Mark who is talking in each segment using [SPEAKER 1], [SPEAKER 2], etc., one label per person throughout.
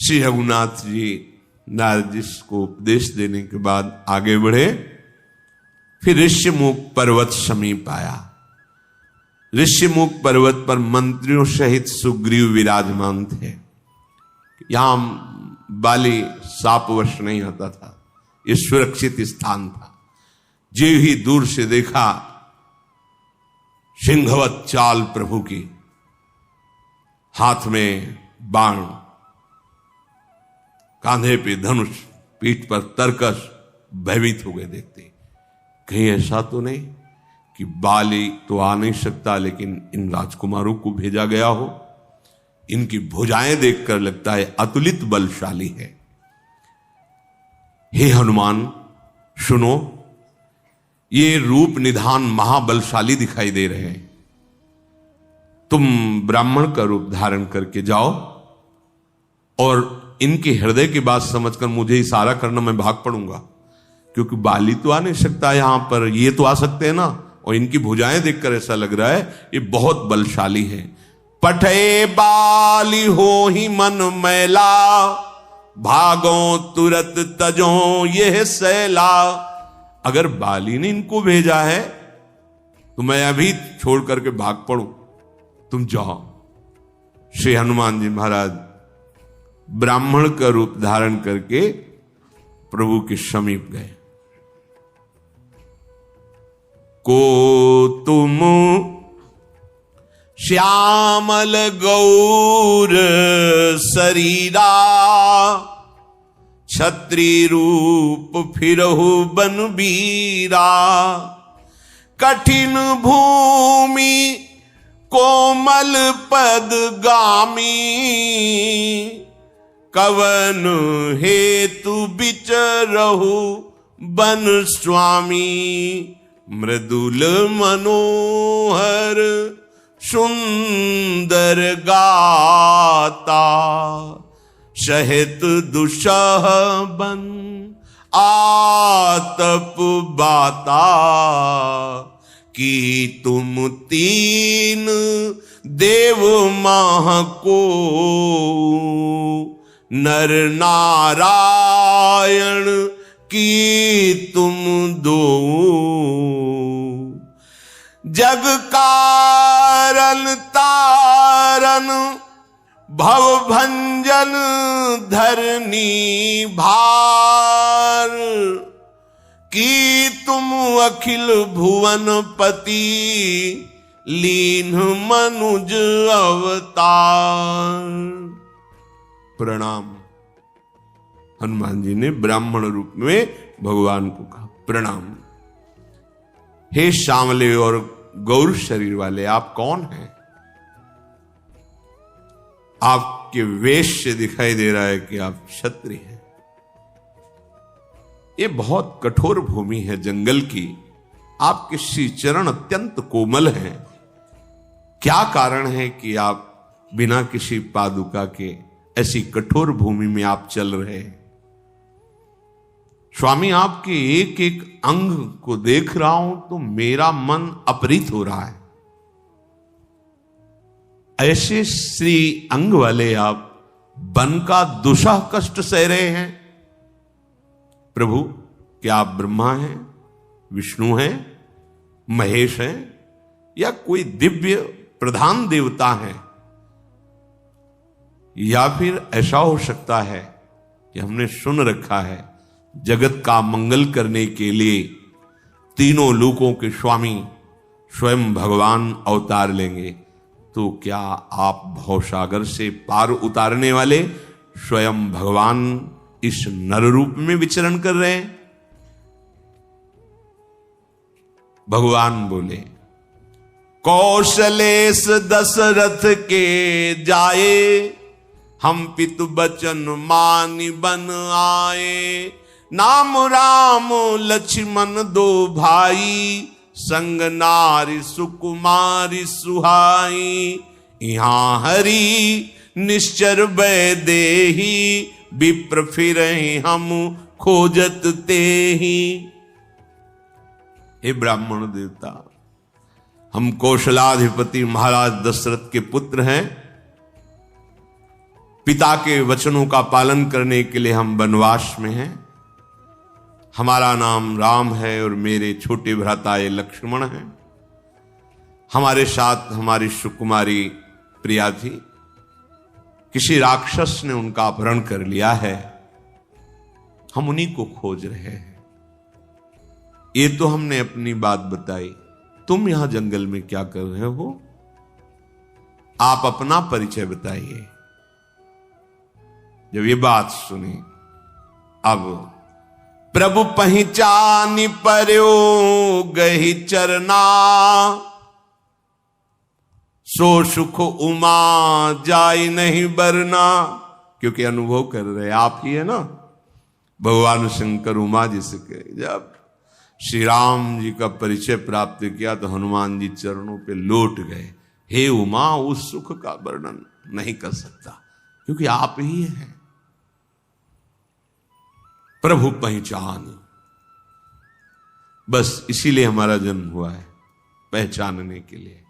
[SPEAKER 1] श्री रघुनाथ जी नारद जी को उपदेश देने के बाद आगे बढ़े। फिर ऋष्यमुख पर्वत समीप आया। ऋष्यमुख पर्वत पर मंत्रियों सहित सुग्रीव विराजमान थे। यहां बाली सापवश नहीं होता था, यह सुरक्षित स्थान था। जो ही दूर से देखा सिंहवत चाल प्रभु की, हाथ में बाण, कांधे पे धनुष, पीठ पर तरकस, भयभीत हो गए देखते। कहीं ऐसा तो नहीं कि बाली तो आ नहीं सकता, लेकिन इन राजकुमारों को भेजा गया हो। इनकी भुजाएं देखकर लगता है अतुलित बलशाली है। हे हनुमान सुनो, ये रूप निधान महाबलशाली दिखाई दे रहे हैं। तुम ब्राह्मण का रूप धारण करके जाओ और इनके हृदय की बात समझकर मुझे इशारा करना, मैं भाग पड़ूंगा। क्योंकि बाली तो आ नहीं सकता यहां पर, ये तो आ सकते हैं ना। और इनकी भुजाएं देखकर ऐसा लग रहा है ये बहुत बलशाली है। पठे बाली हो ही मन मैला, भागो तुरत तजो यह सैला। अगर बाली ने इनको भेजा है तो मैं अभी छोड़ करके भाग पड़ूं, तुम जाओ। श्री हनुमान जी महाराज ब्राह्मण का रूप धारण करके प्रभु के समीप गए। को तुम श्यामल गौर शरीरा, छत्री रूप फिरहु बन बीरा। कठिन भूमि कोमल पद गामी, कवन हेतु बिचरहु बन स्वामी। मृदुल मनोहर सुंदर गाता, सहित दुसह बन आतप बाता। कि तुम तीन देव माह को, नर नारायण की तुम दो। जग कारण तारन भव भंजन धरनी भार। कि तुम अखिल भुवन पति लीन मनुज अवतार। प्रणाम। हनुमान जी ने ब्राह्मण रूप में भगवान को कहा प्रणाम। हे श्यामले और गौर शरीर वाले, आप कौन हैं? आपके वेश से दिखाई दे रहा है कि आप क्षत्रिय हैं। ये बहुत कठोर भूमि है जंगल की, आपके श्री चरण अत्यंत कोमल हैं। क्या कारण है कि आप बिना किसी पादुका के ऐसी कठोर भूमि में आप चल रहे हैं? स्वामी, आपके एक एक अंग को देख रहा हूं तो मेरा मन अपरित हो रहा है। ऐसे श्री अंग वाले आप वन का दुसह कष्ट सह रहे हैं। प्रभु, क्या आप ब्रह्मा हैं, विष्णु हैं, महेश हैं, या कोई दिव्य प्रधान देवता हैं? या फिर ऐसा हो सकता है कि हमने सुन रखा है जगत का मंगल करने के लिए तीनों लोकों के स्वामी स्वयं भगवान अवतार लेंगे। तो क्या आप भवसागर से पार उतारने वाले स्वयं भगवान इस नर रूप में विचरण कर रहे हैं? भगवान बोले, कौशलेश दशरथ के जाए, हम पितु बचन मानि बन आए। नाम राम लक्ष्मण दो भाई, संग नारी सुकुमारी सुहाई। यहाँ हरि निश्चर वैदेही, विप्र फिरहि हम खोजत तेहि। हे ब्राह्मण देवता, हम कौशलाधिपति महाराज दशरथ के पुत्र हैं। पिता के वचनों का पालन करने के लिए हम वनवास में हैं। हमारा नाम राम है और मेरे छोटे भ्राता ये लक्ष्मण हैं। हमारे साथ हमारी सुकुमारी प्रिया थी, किसी राक्षस ने उनका अपहरण कर लिया है, हम उन्हीं को खोज रहे हैं। ये तो हमने अपनी बात बताई, तुम यहां जंगल में क्या कर रहे हो? आप अपना परिचय बताइए। जब ये बात सुनी, अब प्रभु पहचानी पर्यो गही चरना, सो सुख उमा जाई नहीं बरना। क्योंकि अनुभव कर रहे आप ही है ना, भगवान शंकर उमा जी से कहे। जब श्री राम जी का परिचय प्राप्त किया तो हनुमान जी चरणों पे लौट गए। हे उमा, उस सुख का वर्णन नहीं कर सकता, क्योंकि आप ही हैं। प्रभु पहचान, बस इसीलिए हमारा जन्म हुआ है, पहचानने के लिए।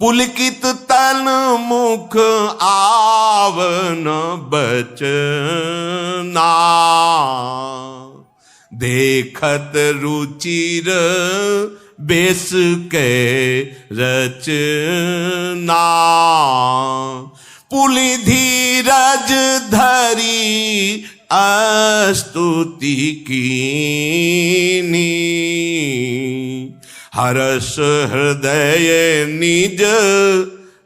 [SPEAKER 1] पुलकित तन मुख आवन बचना, देखत रुचिर बेस के रचना। पुलि धीरज धरी स्तुति कीनी, हर्ष हृदय निज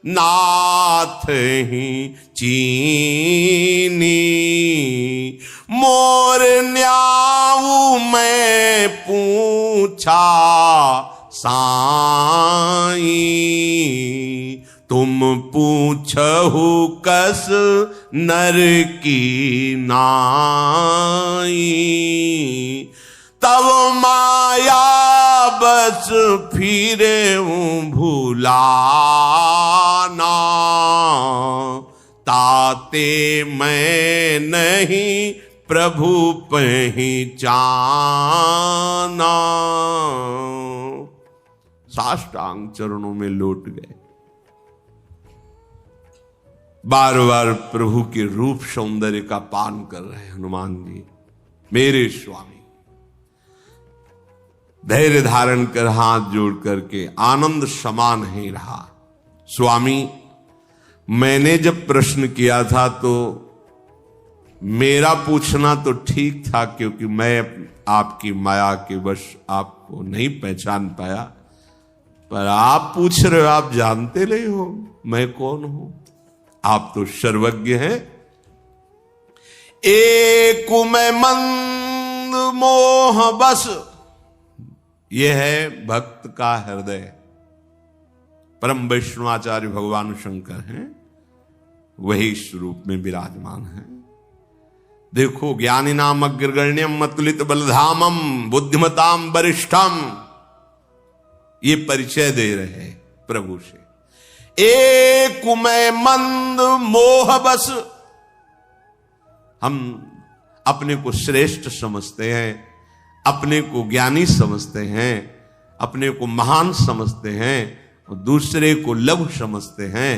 [SPEAKER 1] नाथ ही चीनी। मोर न्याऊ मैं पूछा साई, तुम पूछहु कस नर की नाई। तब माया बस फिरे भूलाना, ताते मैं नहीं प्रभु पहचाना। साष्टांग चरणों में लौट गए। बार बार प्रभु के रूप सौंदर्य का पान कर रहे हैं हनुमान जी। मेरे स्वामी धैर्य धारण कर हाथ जोड़ करके आनंद समान ही रहा। स्वामी, मैंने जब प्रश्न किया था तो मेरा पूछना तो ठीक था, क्योंकि मैं आपकी माया के वश आपको नहीं पहचान पाया। पर आप पूछ रहे हो, आप जानते नहीं हो मैं कौन हूं। आप तो सर्वज्ञ हैं। एक मैं मंद मोह बस, यह है भक्त का हृदय। परम वैष्णवाचार्य भगवान शंकर हैं, वही स्वरूप में विराजमान है। देखो, ज्ञानी नाम अग्रगण्यम अतुलित बलधामम बुद्धिमताम वरिष्ठम, ये परिचय दे रहे हैं प्रभु से। एक मैं मंद मोह बस, हम अपने को श्रेष्ठ समझते हैं, अपने को ज्ञानी समझते हैं, अपने को महान समझते हैं और दूसरे को लघु समझते हैं।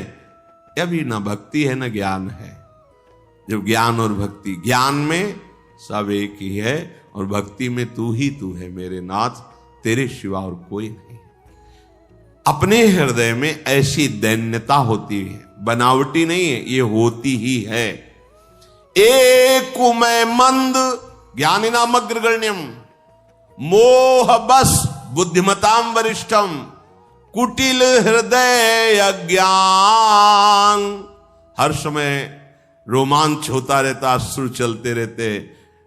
[SPEAKER 1] यह भी न भक्ति है न ज्ञान है। जब ज्ञान और भक्ति, ज्ञान में सब एक ही है और भक्ति में तू ही तू है मेरे नाथ, तेरे सिवा और कोई नहीं। अपने हृदय में ऐसी दैन्यता होती है, बनावटी नहीं है, ये होती ही है। एक मैं मंद ज्ञानी नाम अग्रगण्यम, मोह बस बुद्धिमताम वरिष्ठम, कुटिल हृदय अज्ञान। हर समय रोमांच होता रहता, अश्रु चलते रहते,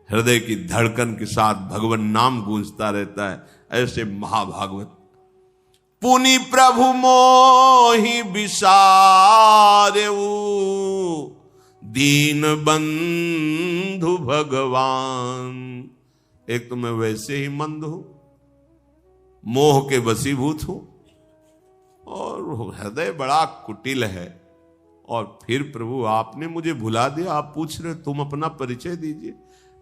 [SPEAKER 1] हृदय की धड़कन के साथ भगवान नाम गूंजता रहता है। ऐसे महाभागवत पुनि प्रभु मोहि विसारेऊ, दीन बंधु भगवान। एक तो मैं वैसे ही मंद हूं, मोह के वशीभूत हूं, और हृदय बड़ा कुटिल है। और फिर प्रभु आपने मुझे भुला दिया। आप पूछ रहे, तुम अपना परिचय दीजिए।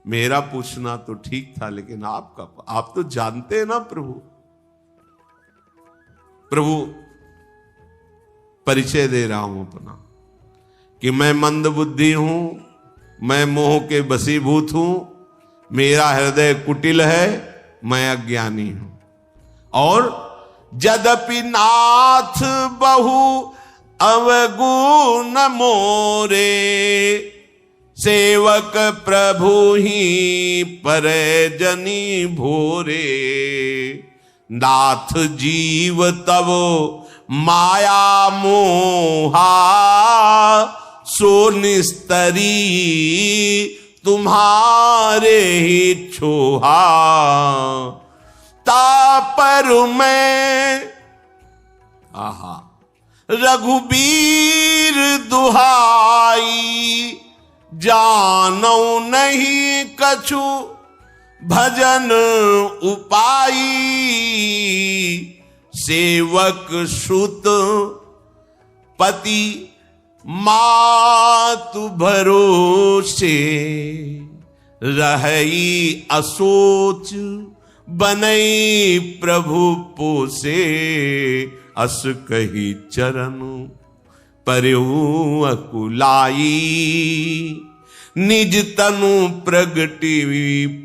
[SPEAKER 1] मेरा पूछना तो ठीक था, लेकिन आपका, आप तो जानते हैं ना प्रभु। प्रभु परिचय दे रहा हूं अपना। कि मैं मंद बुद्धि हूं, मैं मोह के बसीभूत हूं, मेरा हृदय कुटिल है, मैं अज्ञानी हूं। और यद्यपि नाथ बहु अवगुण मोरे, सेवक प्रभु ही पर जनी भोरे। नाथ जीव तब माया मोहा, सो निस्तरी तुम्हारे ही छोहा। तापर मैं आहा रघुबीर दुहाई, जानो नहीं कछु भजन उपाई। सेवक सुत पति मातु भरोसे, रही असोच बनई प्रभु पोसे। अस कही चरण परयू अकुलाई, निज तनु प्रगटी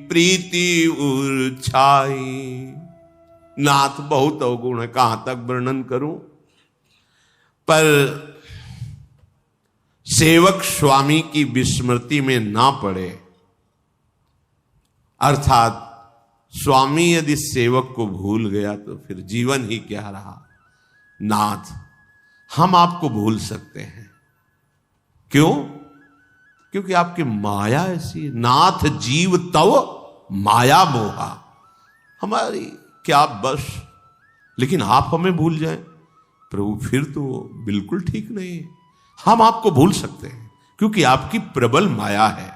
[SPEAKER 1] प्रीति उर्छाई। नाथ बहुत अवगुण है, कहां तक वर्णन करूं। पर सेवक स्वामी की विस्मृति में ना पड़े, अर्थात स्वामी यदि सेवक को भूल गया तो फिर जीवन ही क्या रहा। नाथ हम आपको भूल सकते हैं, क्यों? क्योंकि आपकी माया ऐसी। नाथ जीव तव माया मोहा, हमारी क्या बस। लेकिन आप हमें भूल जाएं प्रभु, फिर तो बिल्कुल ठीक नहीं है। हम आपको भूल सकते हैं क्योंकि आपकी प्रबल माया है।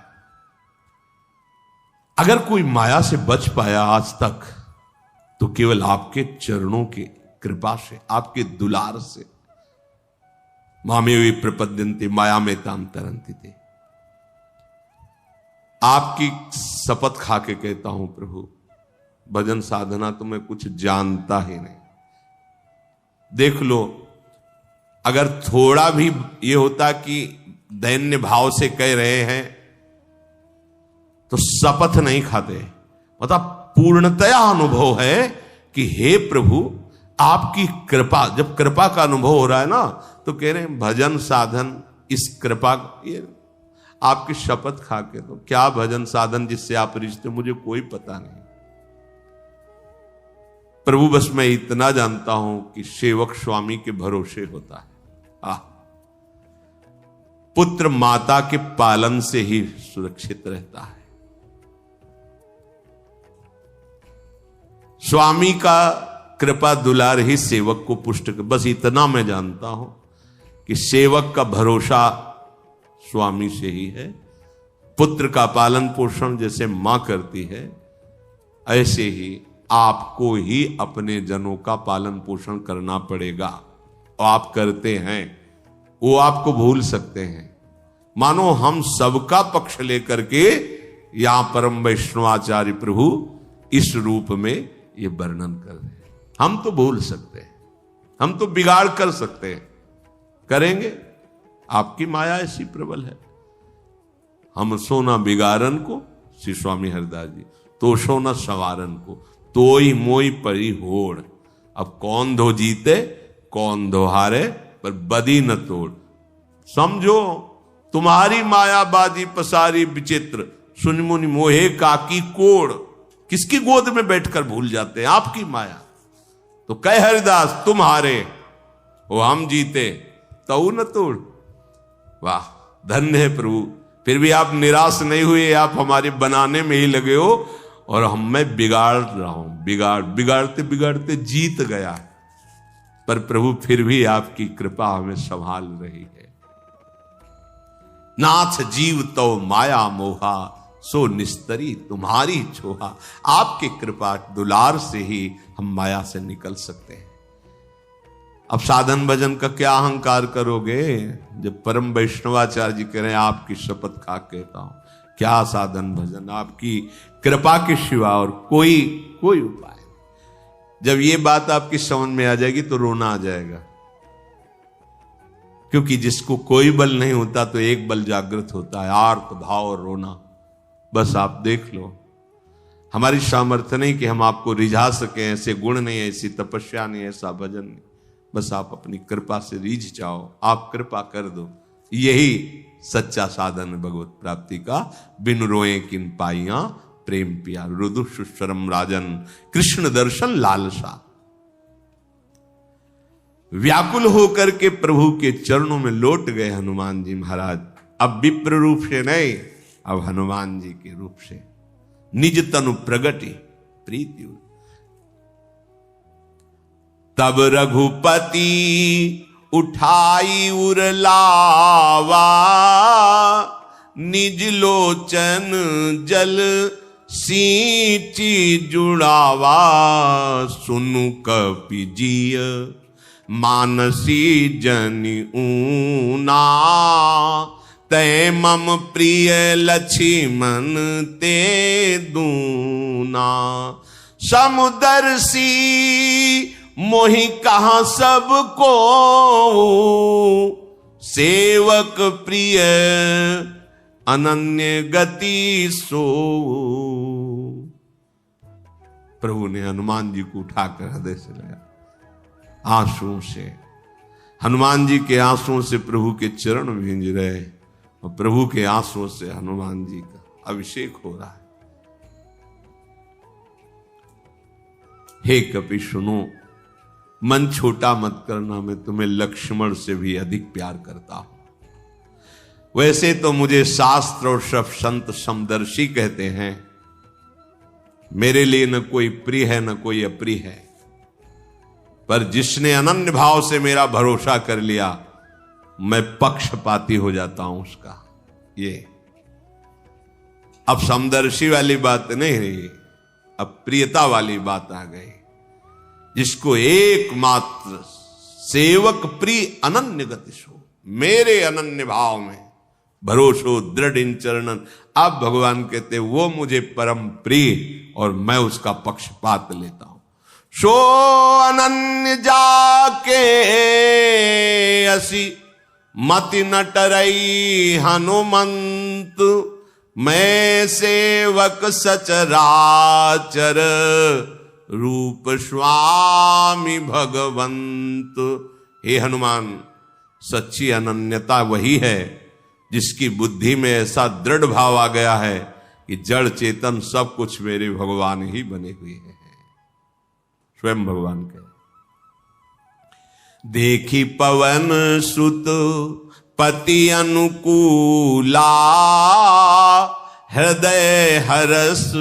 [SPEAKER 1] अगर कोई माया से बच पाया आज तक तो केवल आपके चरणों की कृपा से, आपके दुलार से। मामेवि प्रपद्यन्ते माया में ताम तरन्ति ते। आपकी शपथ खा के कहता हूं प्रभु, भजन साधना तो मैं कुछ जानता ही नहीं। देख लो, अगर थोड़ा भी ये होता कि दैन्य भाव से कह रहे हैं तो शपथ नहीं खाते। मतलब पूर्णतया अनुभव है कि हे प्रभु आपकी कृपा। जब कृपा का अनुभव हो रहा है ना तो कह रहे हैं भजन साधन इस कृपा, ये आपकी शपथ खा के। तो क्या भजन साधन जिससे आप रिश्ते, मुझे कोई पता नहीं प्रभु। बस मैं इतना जानता हूं कि सेवक स्वामी के भरोसे होता है। पुत्र माता के पालन से ही सुरक्षित रहता है। स्वामी का कृपा दुलार ही सेवक को पुष्ट कर। बस इतना मैं जानता हूं कि सेवक का भरोसा स्वामी से ही है। पुत्र का पालन पोषण जैसे मां करती है, ऐसे ही आपको ही अपने जनों का पालन पोषण करना पड़ेगा। और आप करते हैं, वो आपको भूल सकते हैं। मानो हम सबका पक्ष लेकर के यहां परम वैष्णवाचार्य प्रभु इस रूप में ये वर्णन कर रहे हैं। हम तो भूल सकते हैं, हम तो बिगाड़ कर सकते हैं, करेंगे। आपकी माया ऐसी प्रबल है। हम सोना बिगाड़न को, श्री स्वामी हरिदास जी, तो सोना सवारन को, तोई मोई परी होड़। अब कौन धो जीते कौन धो हारे, पर बदी न तोड़। समझो तुम्हारी मायाबाजी पसारी विचित्र, सुन मुनि मोहे काकी कोड़। किसकी गोद में बैठकर भूल जाते हैं आपकी माया। तो कह हरिदास तुम हारे वो हम जीते, तो न तोड़। वाह, धन्य है प्रभु। फिर भी आप निराश नहीं हुए, आप हमारे बनाने में ही लगे हो और हम मैं बिगाड़ रहा हूं। बिगाड़ते बिगाड़ते जीत गया, पर प्रभु फिर भी आपकी कृपा हमें संभाल रही है। नाथ जीव तो माया मोहा, सो निस्तरी तुम्हारी छोहा। आपकी कृपा दुलार से ही हम माया से निकल सकते हैं। अब साधन भजन का क्या अहंकार करोगे, जब परम वैष्णवाचार्य जी कह रहे हैं आपकी शपथ खा कहता हूं, क्या साधन भजन, आपकी कृपा के सिवा और कोई उपाय। जब ये बात आपकी समझ में आ जाएगी तो रोना आ जाएगा क्योंकि जिसको कोई बल नहीं होता तो एक बल जागृत होता है, आर्त भाव और रोना। बस आप देख लो, हमारी सामर्थ्य नहीं कि हम आपको रिझा सकें, ऐसे गुण नहीं, ऐसी तपस्या नहीं, ऐसा भजन नहीं। बस आप अपनी कृपा से रीझ जाओ, आप कृपा कर दो। यही सच्चा साधन है भगवत प्राप्ति का। बिन रोए किन पाइया प्रेम पिया, रुदु सुस्वरम राजन, कृष्ण दर्शन लालसा। व्याकुल होकर के प्रभु के चरणों में लौट गए हनुमान जी महाराज। अब विप्र रूप से नहीं, अब हनुमान जी के रूप से निज तनु प्रगति प्रीति। तब रघुपति उठाई उरलावा, निज लोचन जल सींची जुड़ावा। सुनु कपि जिय मानसी जनि ऊना, तै मम प्रिय लक्ष्मण ते दूना। समुदर्शी मोहि कहा सबको, सेवक प्रिय अनन्य गति सो। प्रभु ने हनुमान जी को उठाकर हृदय से लिया, आंसुओं से। हनुमान जी के आंसुओं से प्रभु के चरण भींज रहे और प्रभु के आंसुओं से हनुमान जी का अभिषेक हो रहा है। हे कपि सुनो, मन छोटा मत करना, मैं तुम्हें लक्ष्मण से भी अधिक प्यार करता हूं। वैसे तो मुझे शास्त्र और सब संत समदर्शी कहते हैं, मेरे लिए न कोई प्रिय है न कोई अप्रिय है, पर जिसने अनन्य भाव से मेरा भरोसा कर लिया, मैं पक्षपाती हो जाता हूं उसका। ये अब समदर्शी वाली बात नहीं रही, अब प्रियता वाली बात आ गई। जिसको एकमात्र सेवक प्रिय अनन्य गतिश हो, मेरे अनन्य भाव में भरोसो दृढ़ इन चरणन। अब भगवान कहते वो मुझे परम प्रिय और मैं उसका पक्षपात लेता हूं। सो अनन्य जाके असी मति न टरई हनुमंत, मैं सेवक सचराचर रूप स्वामी भगवंत। हे हनुमान, सच्ची अनन्यता वही है जिसकी बुद्धि में ऐसा दृढ़ भाव आ गया है कि जड़ चेतन सब कुछ मेरे भगवान ही बने हुए हैं। स्वयं भगवान के देखी पवन सुत पति अनुकूला, हृदय हरस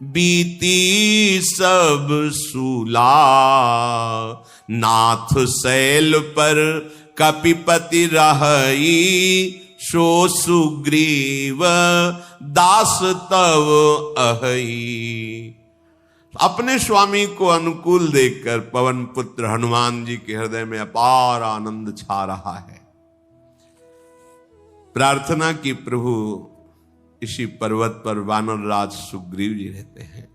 [SPEAKER 1] बीती सब सूला। नाथ शैल पर कपिपति रहई, सो सुग्रीव दास तव अहई। अपने स्वामी को अनुकूल देखकर पवन पुत्र हनुमान जी के हृदय में अपार आनंद छा रहा है। प्रार्थना की प्रभु इसी पर्वत पर वानर राज सुग्रीव जी रहते हैं,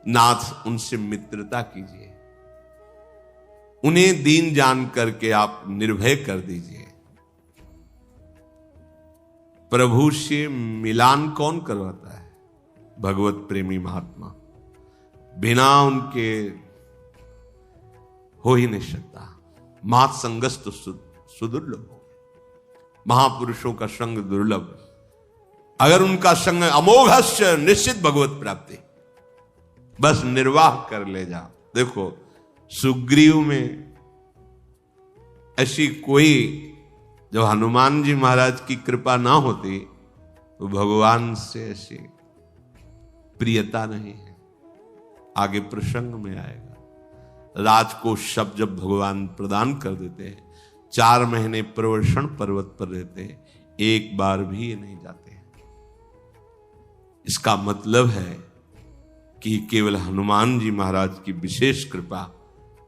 [SPEAKER 1] नाथ उनसे मित्रता कीजिए, उन्हें दीन जान करके आप निर्भय कर दीजिए। प्रभु से मिलान कौन करवाता है? भगवत प्रेमी महात्मा, बिना उनके हो ही नहीं सकता। महत् संगस्त सुदुर्लभ हो, महापुरुषों का संग दुर्लभ, अगर उनका संग अमोघस्य निश्चित भगवत प्राप्ति। बस निर्वाह कर ले जाओ। देखो सुग्रीव में ऐसी कोई, जब हनुमान जी महाराज की कृपा ना होती तो भगवान से ऐसी प्रियता नहीं है। आगे प्रसंग में आएगा। राज को शब्द जब भगवान प्रदान कर देते हैं, 4 महीने प्रवर्षण पर्वत पर रहते हैं, एक बार भी ये नहीं जाते हैं। इसका मतलब है कि केवल हनुमान जी महाराज की विशेष कृपा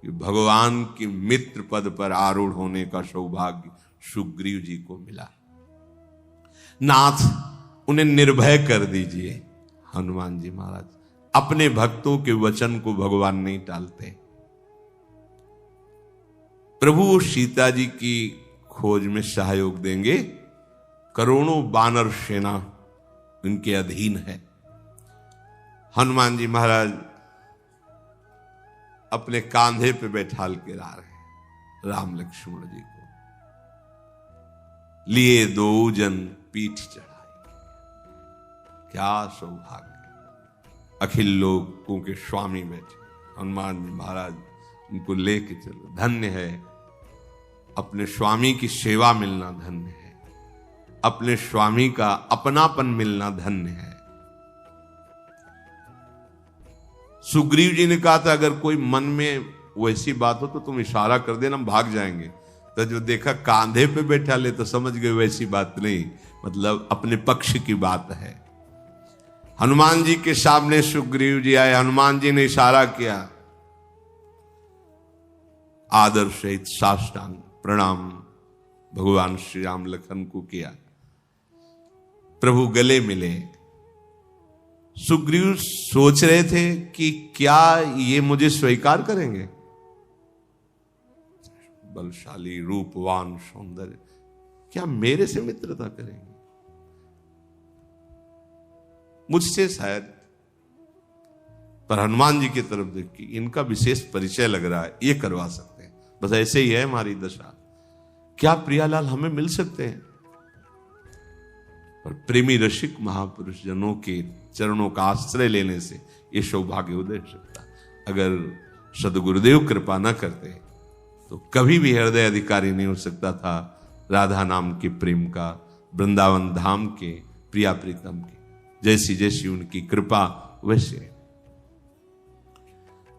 [SPEAKER 1] कि भगवान की मित्र पद पर आरूढ़ होने का सौभाग्य सुग्रीव जी को मिला। नाथ उन्हें निर्भय कर दीजिए। हनुमान जी महाराज अपने भक्तों के वचन को भगवान नहीं टालते। प्रभु सीता जी की खोज में सहयोग देंगे। करोड़ों वानर सेना उनके अधीन है। हनुमान जी महाराज अपने कांधे पे बैठाल के ला रहे हैं राम लक्ष्मण जी को। लिए दो जन पीठ चढ़ाई, क्या सौभाग्य। अखिल लोगों के स्वामी बैठे हनुमान जी महाराज, उनको लेके चलो। धन्य है, अपने स्वामी की सेवा मिलना धन्य है, अपने स्वामी का अपनापन मिलना धन्य है। सुग्रीव जी ने कहा था अगर कोई मन में वैसी बात हो तो तुम इशारा कर देना, हम भाग जाएंगे। तो जो देखा कांधे पे बैठा ले तो समझ गए वैसी बात नहीं, मतलब अपने पक्ष की बात है। हनुमान जी के सामने सुग्रीव जी आए, हनुमान जी ने इशारा किया, आदर सहित साष्टांग प्रणाम भगवान श्री राम लखन को किया। प्रभु गले मिले। सुग्रीव सोच रहे थे कि क्या ये मुझे स्वीकार करेंगे। बलशाली, रूपवान, सौंदर्य, क्या मेरे से मित्रता करेंगे? मुझसे शायद। पर हनुमान जी की तरफ देखी, इनका विशेष परिचय लग रहा है, ये करवा सकते हैं। बस ऐसे ही है हमारी दशा। क्या प्रियालाल हमें मिल सकते हैं? और प्रेमी रसिक महापुरुष जनों के चरणों का आश्रय लेने से ये सौभाग्य उदय हो सकता। अगर सदगुरुदेव कृपा न करते तो कभी भी हृदय अधिकारी नहीं हो सकता था राधा नाम के प्रेम का, वृंदावन धाम के प्रिया प्रीतम के। जैसी जैसी उनकी कृपा वैसे।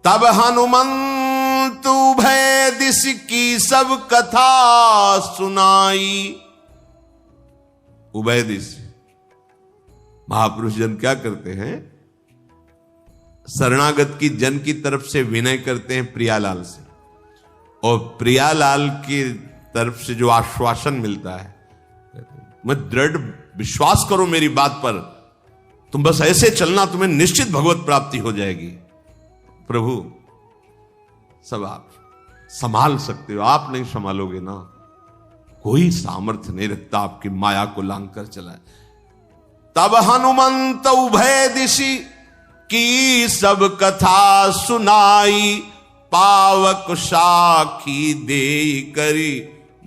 [SPEAKER 1] तब हनुमंत उभय दिश की सब कथा सुनाई। उभय दिश महापुरुष जन क्या करते हैं, शरणागत की जन की तरफ से विनय करते हैं प्रियालाल से, और प्रियालाल की तरफ से जो आश्वासन मिलता है, मैं दृढ़ विश्वास करो मेरी बात पर, तुम बस ऐसे चलना, तुम्हें निश्चित भगवत प्राप्ति हो जाएगी। प्रभु सब आप संभाल सकते हो, आप नहीं संभालोगे ना, कोई सामर्थ्य नहीं रखता आपकी माया को लांग कर चलाए। तब हनुमंत उभय दिशि की सब कथा सुनाई। पावक साखी दे करी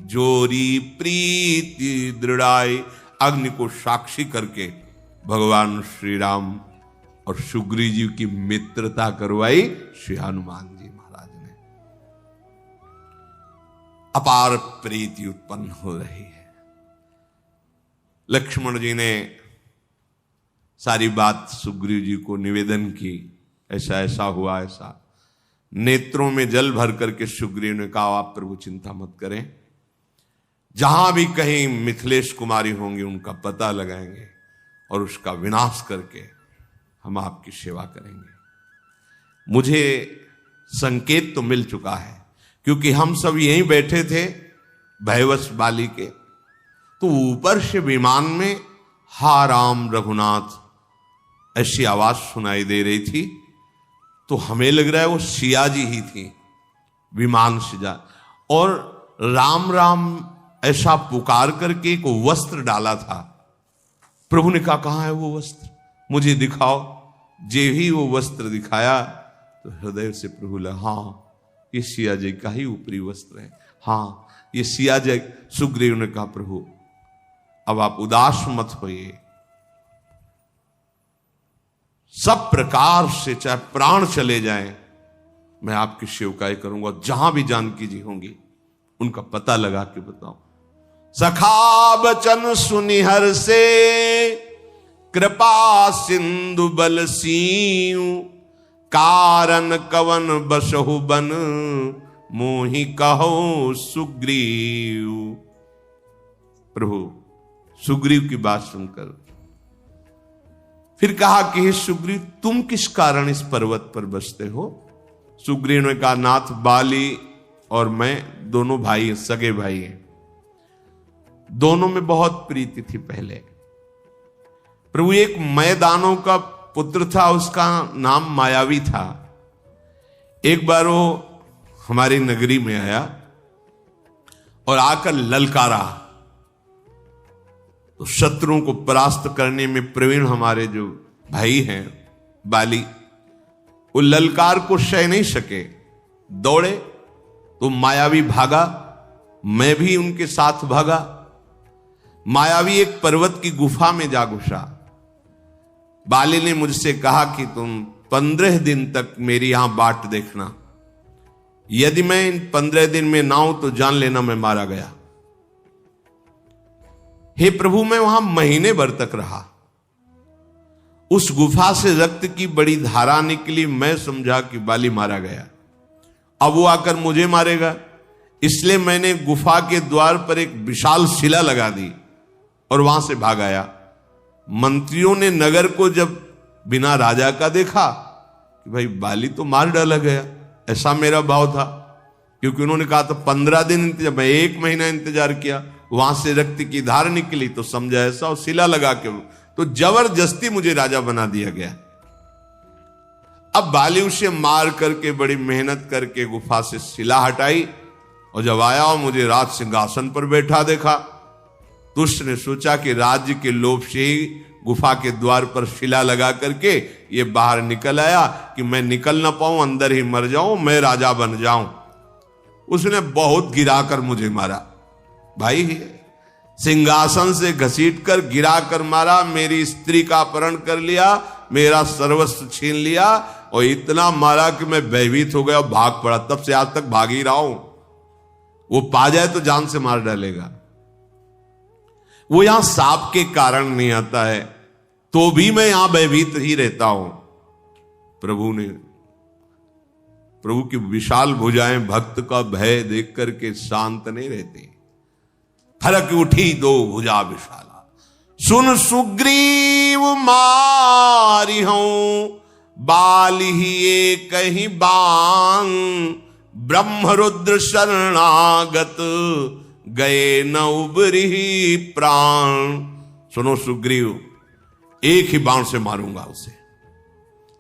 [SPEAKER 1] जोरी प्रीति दृढ़ाई। अग्नि को साक्षी करके भगवान श्री राम और सुग्रीव जी की मित्रता करवाई श्री हनुमान जी महाराज ने। अपार प्रीति उत्पन्न हो रही है। लक्ष्मण जी ने सारी बात सुग्रीव जी को निवेदन की, ऐसा ऐसा हुआ ऐसा। नेत्रों में जल भर करके सुग्रीव ने कहा आप प्रभु चिंता मत करें, जहां भी कहीं मिथिलेश कुमारी होंगी उनका पता लगाएंगे और उसका विनाश करके हम आपकी सेवा करेंगे। मुझे संकेत तो मिल चुका है, क्योंकि हम सब यहीं बैठे थे भयवश बाली के, तो ऊपर से विमान में हा राम रघुनाथ ऐसी आवाज सुनाई दे रही थी। तो हमें लग रहा है वो सिया जी ही थी विमान से जा, और राम राम ऐसा पुकार करके एक वस्त्र डाला था। प्रभु ने कहा कहां है वो वस्त्र, मुझे दिखाओ। जे ही वो वस्त्र दिखाया तो हृदय से प्रभु लगा, हाँ ये सिया जी का ही ऊपरी वस्त्र है, हाँ ये सिया जी। सुग्रीव ने कहा प्रभु अब आप उदास मत होइए, सब प्रकार से चाहे प्राण चले जाएं मैं आपकी सेवकाई करूंगा। जहां भी जानकी जी होंगी उनका पता लगा के बताओ। सखा बचन सुनिहर से कृपा सिंधु बल सीयू। कारण कवन बसहु बन मोहि कहो सुग्रीव। प्रभु सुग्रीव की बात सुनकर फिर कहा कि हे सुग्रीव तुम किस कारण इस पर्वत पर बसते हो। सुग्रीव ने कहा नाथ बाली और मैं दोनों भाई हैं, सगे भाई हैं, दोनों में बहुत प्रीति थी पहले। प्रभु एक मैदानों का पुत्र था, उसका नाम मायावी था। एक बार वो हमारी नगरी में आया और आकर ललकारा। तो शत्रुओं को परास्त करने में प्रवीण हमारे जो भाई हैं बाली, वो ललकार को सह नहीं सके, दौड़े तो मायावी भागा, मैं भी उनके साथ भागा। मायावी एक पर्वत की गुफा में जा घुसा। बाली ने मुझसे कहा कि तुम 15 दिन तक मेरी यहां बाट देखना, यदि मैं इन 15 दिन में ना हूं तो जान लेना मैं मारा गया। हे प्रभु, मैं वहां महीने भर तक रहा। उस गुफा से रक्त की बड़ी धारा निकली। मैं समझा कि बाली मारा गया, अब वो आकर मुझे मारेगा, इसलिए मैंने गुफा के द्वार पर एक विशाल शिला लगा दी और वहां से भाग आया। मंत्रियों ने नगर को जब बिना राजा का देखा कि भाई बाली तो मार डाला गया, ऐसा मेरा भाव था, क्योंकि उन्होंने कहा था 15 दिन इंतजार, मैं 1 महीना इंतजार किया, वहां से रक्त की धार निकली तो समझा ऐसा, और शिला लगा के तो जबरदस्ती मुझे राजा बना दिया गया। अब बाली उसे मार करके बड़ी मेहनत करके गुफा से शिला हटाई, और जब आया और मुझे राज सिंहासन पर बैठा देखा तो उसने सोचा कि राज्य के लोभ से ही गुफा के द्वार पर शिला लगा करके ये बाहर निकल आया कि मैं निकल ना पाऊं, अंदर ही मर जाऊं, मैं राजा बन जाऊं। उसने बहुत गिराकर मुझे मारा भाई, सिंहासन से घसीट कर गिराकर मारा, मेरी स्त्री का अपहरण कर लिया, मेरा सर्वस्व छीन लिया, और इतना मारा कि मैं भयभीत हो गया, भाग पड़ा। तब से आज तक भाग ही रहा हूं। वो पा जाए तो जान से मार डालेगा। वो यहां सांप के कारण नहीं आता है, तो भी मैं यहां भयभीत ही रहता हूं। प्रभु की विशाल भुजाएं भक्त का भय देख करके शांत नहीं रहती। फरक उठी 2 भुजा विशाला, सुन सुग्रीव मारी हूं, बाली ही एक ही बाण, ब्रह्म रुद्र शरणागत, गए न उबरी प्राण। सुनो सुग्रीव, एक ही बाण से मारूंगा उसे,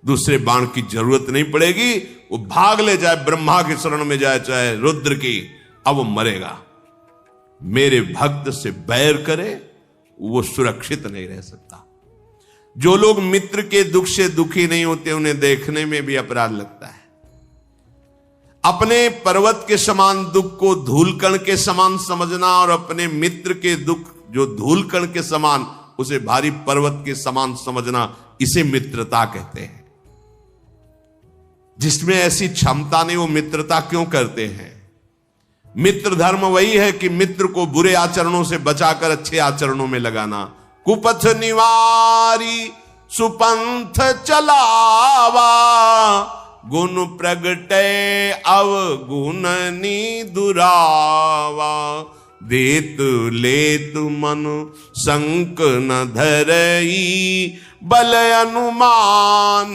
[SPEAKER 1] दूसरे बाण की जरूरत नहीं पड़ेगी। वो भाग ले जाए, ब्रह्मा की शरण में जाए चाहे रुद्र की, अब वो मरेगा। मेरे भक्त से बैर करे वो सुरक्षित नहीं रह सकता। जो लोग मित्र के दुख से दुखी नहीं होते, उन्हें देखने में भी अपराध लगता है। अपने पर्वत के समान दुख को धूलकण के समान समझना, और अपने मित्र के दुख जो धूलकण के समान, उसे भारी पर्वत के समान समझना, इसे मित्रता कहते हैं। जिसमें ऐसी क्षमता नहीं, वो मित्रता क्यों करते हैं? मित्र धर्म वही है कि मित्र को बुरे आचरणों से बचाकर अच्छे आचरणों में लगाना। कुपथ निवारी सुपंथ चलावा, गुण प्रगटे अवगुणनी दुरावा, देत लेत मन संक न धरई, बल अनुमान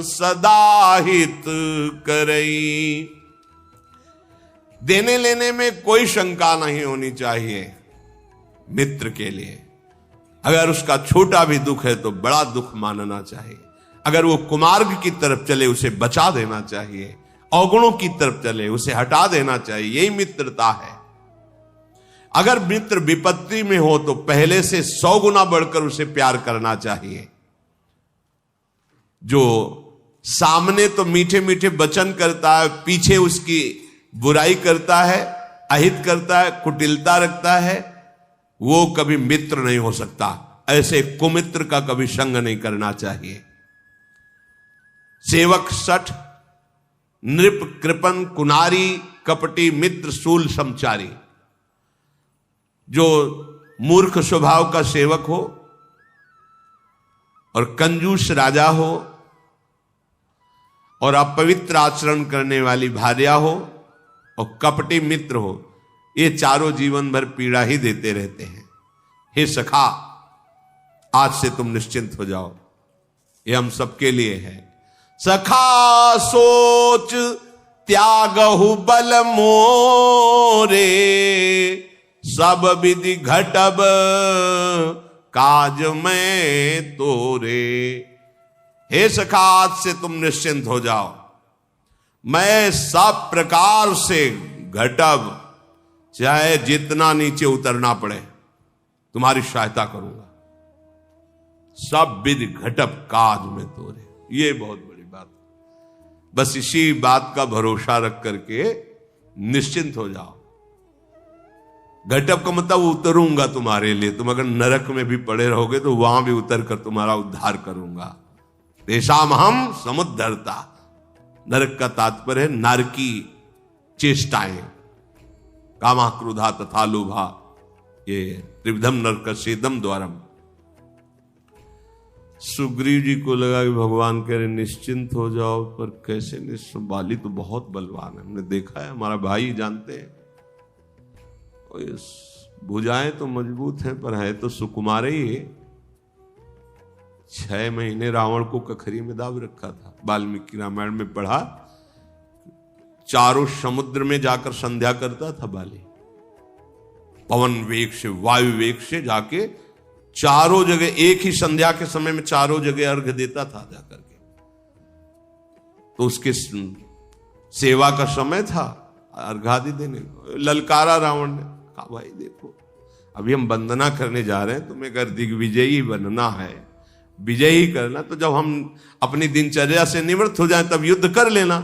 [SPEAKER 1] सदा हित करई। देने लेने में कोई शंका नहीं होनी चाहिए मित्र के लिए। अगर उसका छोटा भी दुख है तो बड़ा दुख मानना चाहिए। अगर वो कुमार्ग की तरफ चले, उसे बचा देना चाहिए। अवगुणों की तरफ चले, उसे हटा देना चाहिए। यही मित्रता है। अगर मित्र विपत्ति में हो तो पहले से 100 गुना बढ़कर उसे प्यार करना चाहिए। जो सामने तो मीठे मीठे वचन करता है, पीछे उसकी बुराई करता है, अहित करता है, कुटिलता रखता है, वो कभी मित्र नहीं हो सकता। ऐसे कुमित्र का कभी संग नहीं करना चाहिए। सेवक सठ, नृप कृपन कुनारी, कपटी मित्र सूल समचारी। जो मूर्ख स्वभाव का सेवक हो और कंजूस राजा हो और अपवित्र आचरण करने वाली भार्या हो और कपटी मित्र हो, ये चारों जीवन भर पीड़ा ही देते रहते हैं। हे सखा, आज से तुम निश्चिंत हो जाओ, ये हम सबके लिए है। सखा सोच त्यागहु बल मोरे, सब विधि घटब काज में तोरे। हे सखा, आज से तुम निश्चिंत हो जाओ, मैं सब प्रकार से घटब, चाहे जितना नीचे उतरना पड़े तुम्हारी सहायता करूंगा। सब विधि घटप काज में तोरे, ये बहुत बड़ी बात। बस इसी बात का भरोसा रख करके निश्चिंत हो जाओ। घटप का मतलब उतरूंगा तुम्हारे लिए। तुम अगर नरक में भी पड़े रहोगे तो वहां भी उतर कर तुम्हारा उद्धार करूंगा। तेषाम हम समुद्धरता। नरक का तात्पर्य है नारकी चेष्टाएं, कामा क्रोधा तथा लोभा, ये त्रिविधम नरक सेदम द्वारम। सुग्रीव जी को लगा कि भगवान कह रहे निश्चिंत हो जाओ, पर कैसे निश्चिंत? बाली तो बहुत बलवान है, हमने देखा है, हमारा भाई जानते हैं। भुजाएं तो मजबूत हैं पर है तो सुकुमार ही है। 6 महीने रावण को कखरी में दाब रखा था। वाल्मीकि रामायण में पढ़ा, चारों समुद्र में जाकर संध्या करता था बाली। पवन वेग से, वायु वेग से जाके चारों जगह, एक ही संध्या के समय में चारों जगह अर्घ देता था जाकर के। तो उसके सेवा का समय था, अर्घादि देने। ललकारा रावण ने, कहा भाई देखो अभी हम वंदना करने जा रहे हैं, तुम्हें अगर दिग्विजयी बनना है, विजयी करना, तो जब हम अपनी दिनचर्या से निवृत्त हो जाएं तब युद्ध कर लेना।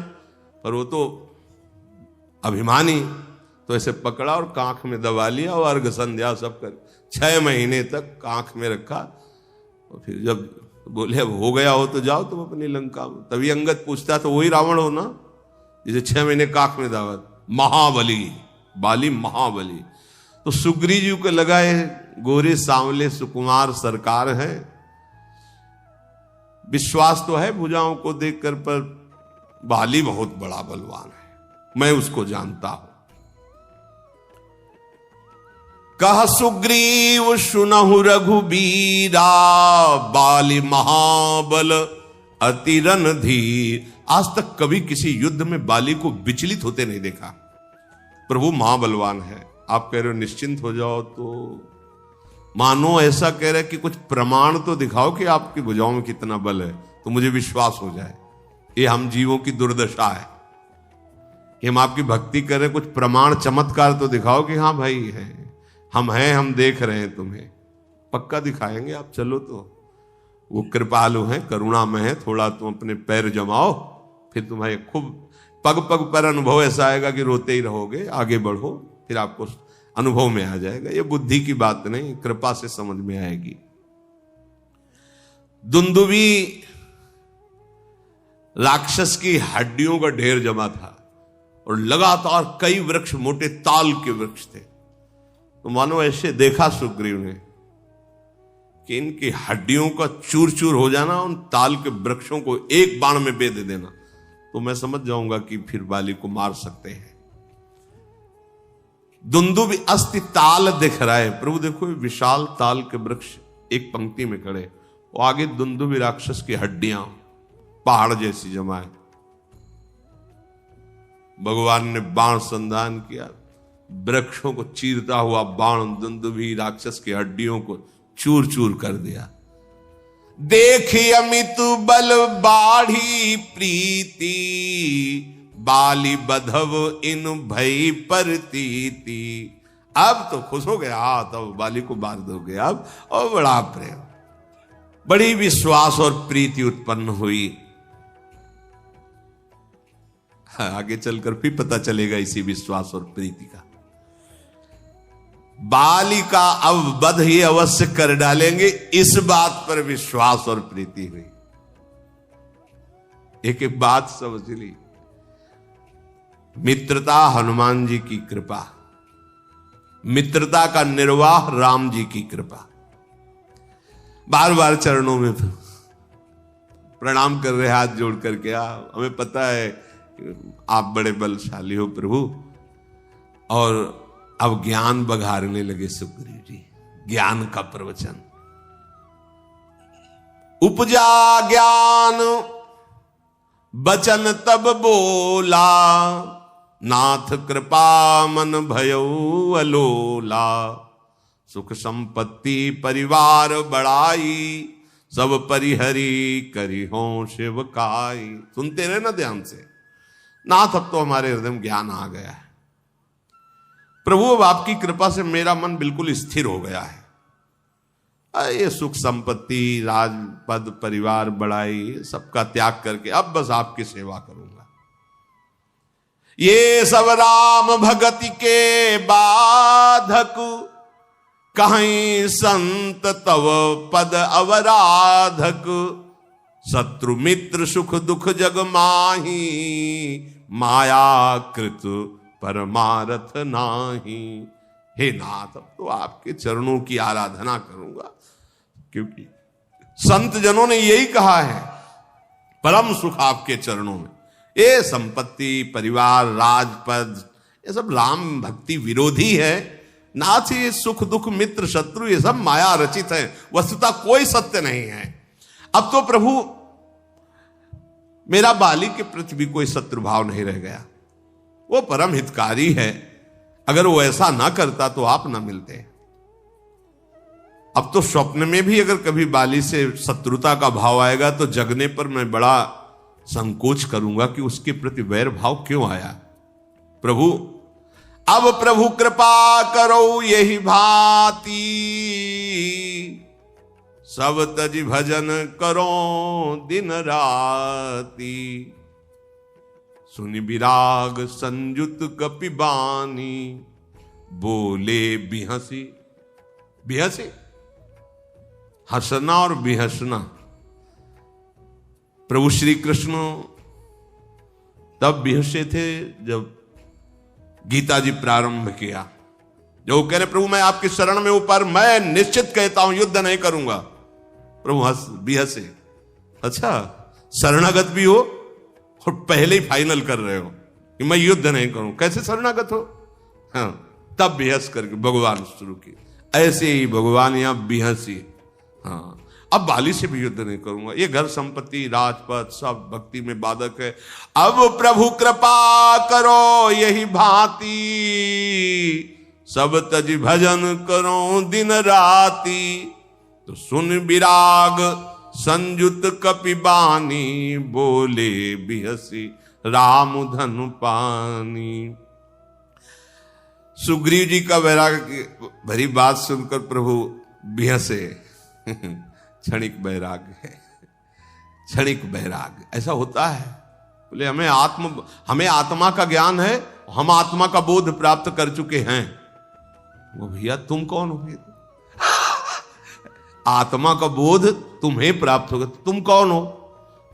[SPEAKER 1] पर वो तो अभिमानी, तो ऐसे पकड़ा और कांख में दबा लिया और अर्घ संध्या सब कर 6 महीने तक कांख में रखा। और फिर जब बोले अब हो गया हो तो जाओ तुम अपनी लंका में। तभी अंगद पूछता तो वही रावण हो ना, जिसे 6 महीने कांख में दावत। महाबली, बाली महाबली। तो सुग्रीव जी को लगा है गोरे सांवले सुकुमार सरकार है, विश्वास तो है भुजाओं को देखकर, पर बाली बहुत बड़ा बलवान है, मैं उसको जानता हूं। कह सुग्रीव सुनहु रघुबीरा, बाली महाबल अति रणधीर। आज तक कभी किसी युद्ध में बाली को विचलित होते नहीं देखा, पर वो महाबलवान है। आप कह रहे हो निश्चिंत हो जाओ, तो मानो ऐसा कह रहे कि कुछ प्रमाण तो दिखाओ कि आपकी भुजाओं में कितना बल है, तो मुझे विश्वास हो जाए। ये हम जीवों की दुर्दशा है कि हम आपकी भक्ति कर रहे, कुछ प्रमाण चमत्कार तो दिखाओ कि हाँ भाई है, हम हैं, हम देख रहे हैं तुम्हें। पक्का दिखाएंगे, आप चलो। तो वो कृपालु हैं, करुणामय है। थोड़ा तुम अपने पैर जमाओ, फिर तुम्हें खूब पग पग पर अनुभव ऐसा आएगा कि रोते ही रहोगे। आगे बढ़ो, फिर आपको अनुभव में आ जाएगा। ये बुद्धि की बात नहीं, कृपा से समझ में आएगी। दुंदुभी राक्षस की हड्डियों का ढेर जमा था और लगातार कई वृक्ष, मोटे ताल के वृक्ष थे। तो मानो ऐसे देखा सुग्रीव ने कि इनकी हड्डियों का चूर चूर हो जाना, उन ताल के वृक्षों को एक बाण में बेध देना, तो मैं समझ जाऊंगा कि फिर बाली को मार सकते हैं। दुंदुभी अस्ति ताल दिख रहा है। प्रभु देखो विशाल ताल के वृक्ष एक पंक्ति में खड़े, वो आगे दुंदुभी राक्षस की हड्डियां पहाड़ जैसी जमाए। भगवान ने बाण संधान किया, वृक्षों को चीरता हुआ बाण दुंदुभी राक्षस की हड्डियों को चूर चूर कर दिया। देखी अमित बल बाढ़ी प्रीति, बाली बधव इन भई परतीति। अब तो खुश हो गया, तब बाली को मार दोगे अब, और बड़ा प्रेम, बड़ी विश्वास और प्रीति उत्पन्न हुई। आगे चलकर फिर पता चलेगा इसी विश्वास और प्रीति का। बाली का अब वध ही अवश्य कर डालेंगे, इस बात पर विश्वास और प्रीति हुई। एक एक बात समझ ली। मित्रता हनुमान जी की कृपा, मित्रता का निर्वाह राम जी की कृपा। बार बार चरणों में प्रणाम कर रहे, हाथ जोड़ करके। हमें पता है आप बड़े बलशाली हो प्रभु। और अब ज्ञान बघारने लगे सुग्रीव जी, ज्ञान का प्रवचन। उपजा ज्ञान बचन तब बोला, नाथ कृपा मन भयो अलोला। सुख संपत्ति परिवार बढ़ाई, सब परिहरी करी हो शिवकाई। सुनते रहे ना ध्यान से। नाथ अब तो हमारे हृदय में ज्ञान आ गया है। प्रभु अब आपकी कृपा से मेरा मन बिल्कुल स्थिर हो गया है। ये सुख संपत्ति, राजपद, परिवार, बड़ाई, सबका त्याग करके अब बस आपकी सेवा करूंगा। ये सब राम भगति के बाधक, कहीं संत तव पद अवराधक। शत्रु मित्र सुख दुख जग माही, माया कृत परमारथ नाही। हे नाथ, अब तो आपके चरणों की आराधना करूंगा, क्योंकि संत जनों ने यही कहा है, परम सुख आपके चरणों में। ये संपत्ति, परिवार, राजपद, ये सब राम भक्ति विरोधी है। नाथ, ये सुख दुख मित्र शत्रु, ये सब माया रचित है, वस्तुतः कोई सत्य नहीं है। अब तो प्रभु मेरा बाली के प्रति भी कोई शत्रु भाव नहीं रह गया। वो परम हितकारी है, अगर वो ऐसा ना करता तो आप ना मिलते। अब तो स्वप्न में भी अगर कभी बाली से शत्रुता का भाव आएगा तो जगने पर मैं बड़ा संकोच करूंगा कि उसके प्रति वैर भाव क्यों आया। प्रभु, अब प्रभु कृपा करो यही भांति, सब तज भजन करो दिन राती। सुनि विराग संयुत कपिबानी, बोले बिहसी। बिहसी, हंसना और बिहसना। प्रभु श्री कृष्ण तब बिहसे थे जब गीता जी प्रारंभ किया, जो कह रहे प्रभु मैं आपकी शरण में ऊपर, मैं निश्चित कहता हूं युद्ध नहीं करूंगा। प्रभु बिहसे। अच्छा, शरणागत भी हो और पहले ही फाइनल कर रहे हो कि मैं युद्ध नहीं करूं, कैसे शरणागत हो? हाँ, तब बिहस करके भगवान शुरू की। ऐसे ही भगवान यहां बिहसी। हाँ, अब बाली से भी युद्ध नहीं करूंगा, ये घर संपत्ति, राजपद सब भक्ति में बाधक है। अब प्रभु कृपा करो यही भांति, सब तज भजन करो दिन राती। तो सुन विराग संयुत कपिबानी, बोले बिहसी राम धनु पानी। सुग्रीव जी का वैराग्य भरी बात सुनकर प्रभु बिहसे। क्षणिक वैराग्य है, क्षणिक वैराग्य ऐसा होता है। बोले हमें आत्मा का ज्ञान है, हम आत्मा का बोध प्राप्त कर चुके हैं। वो भैया तुम कौन हो? आत्मा का बोध तुम्हें प्राप्त होगा, तुम कौन हो?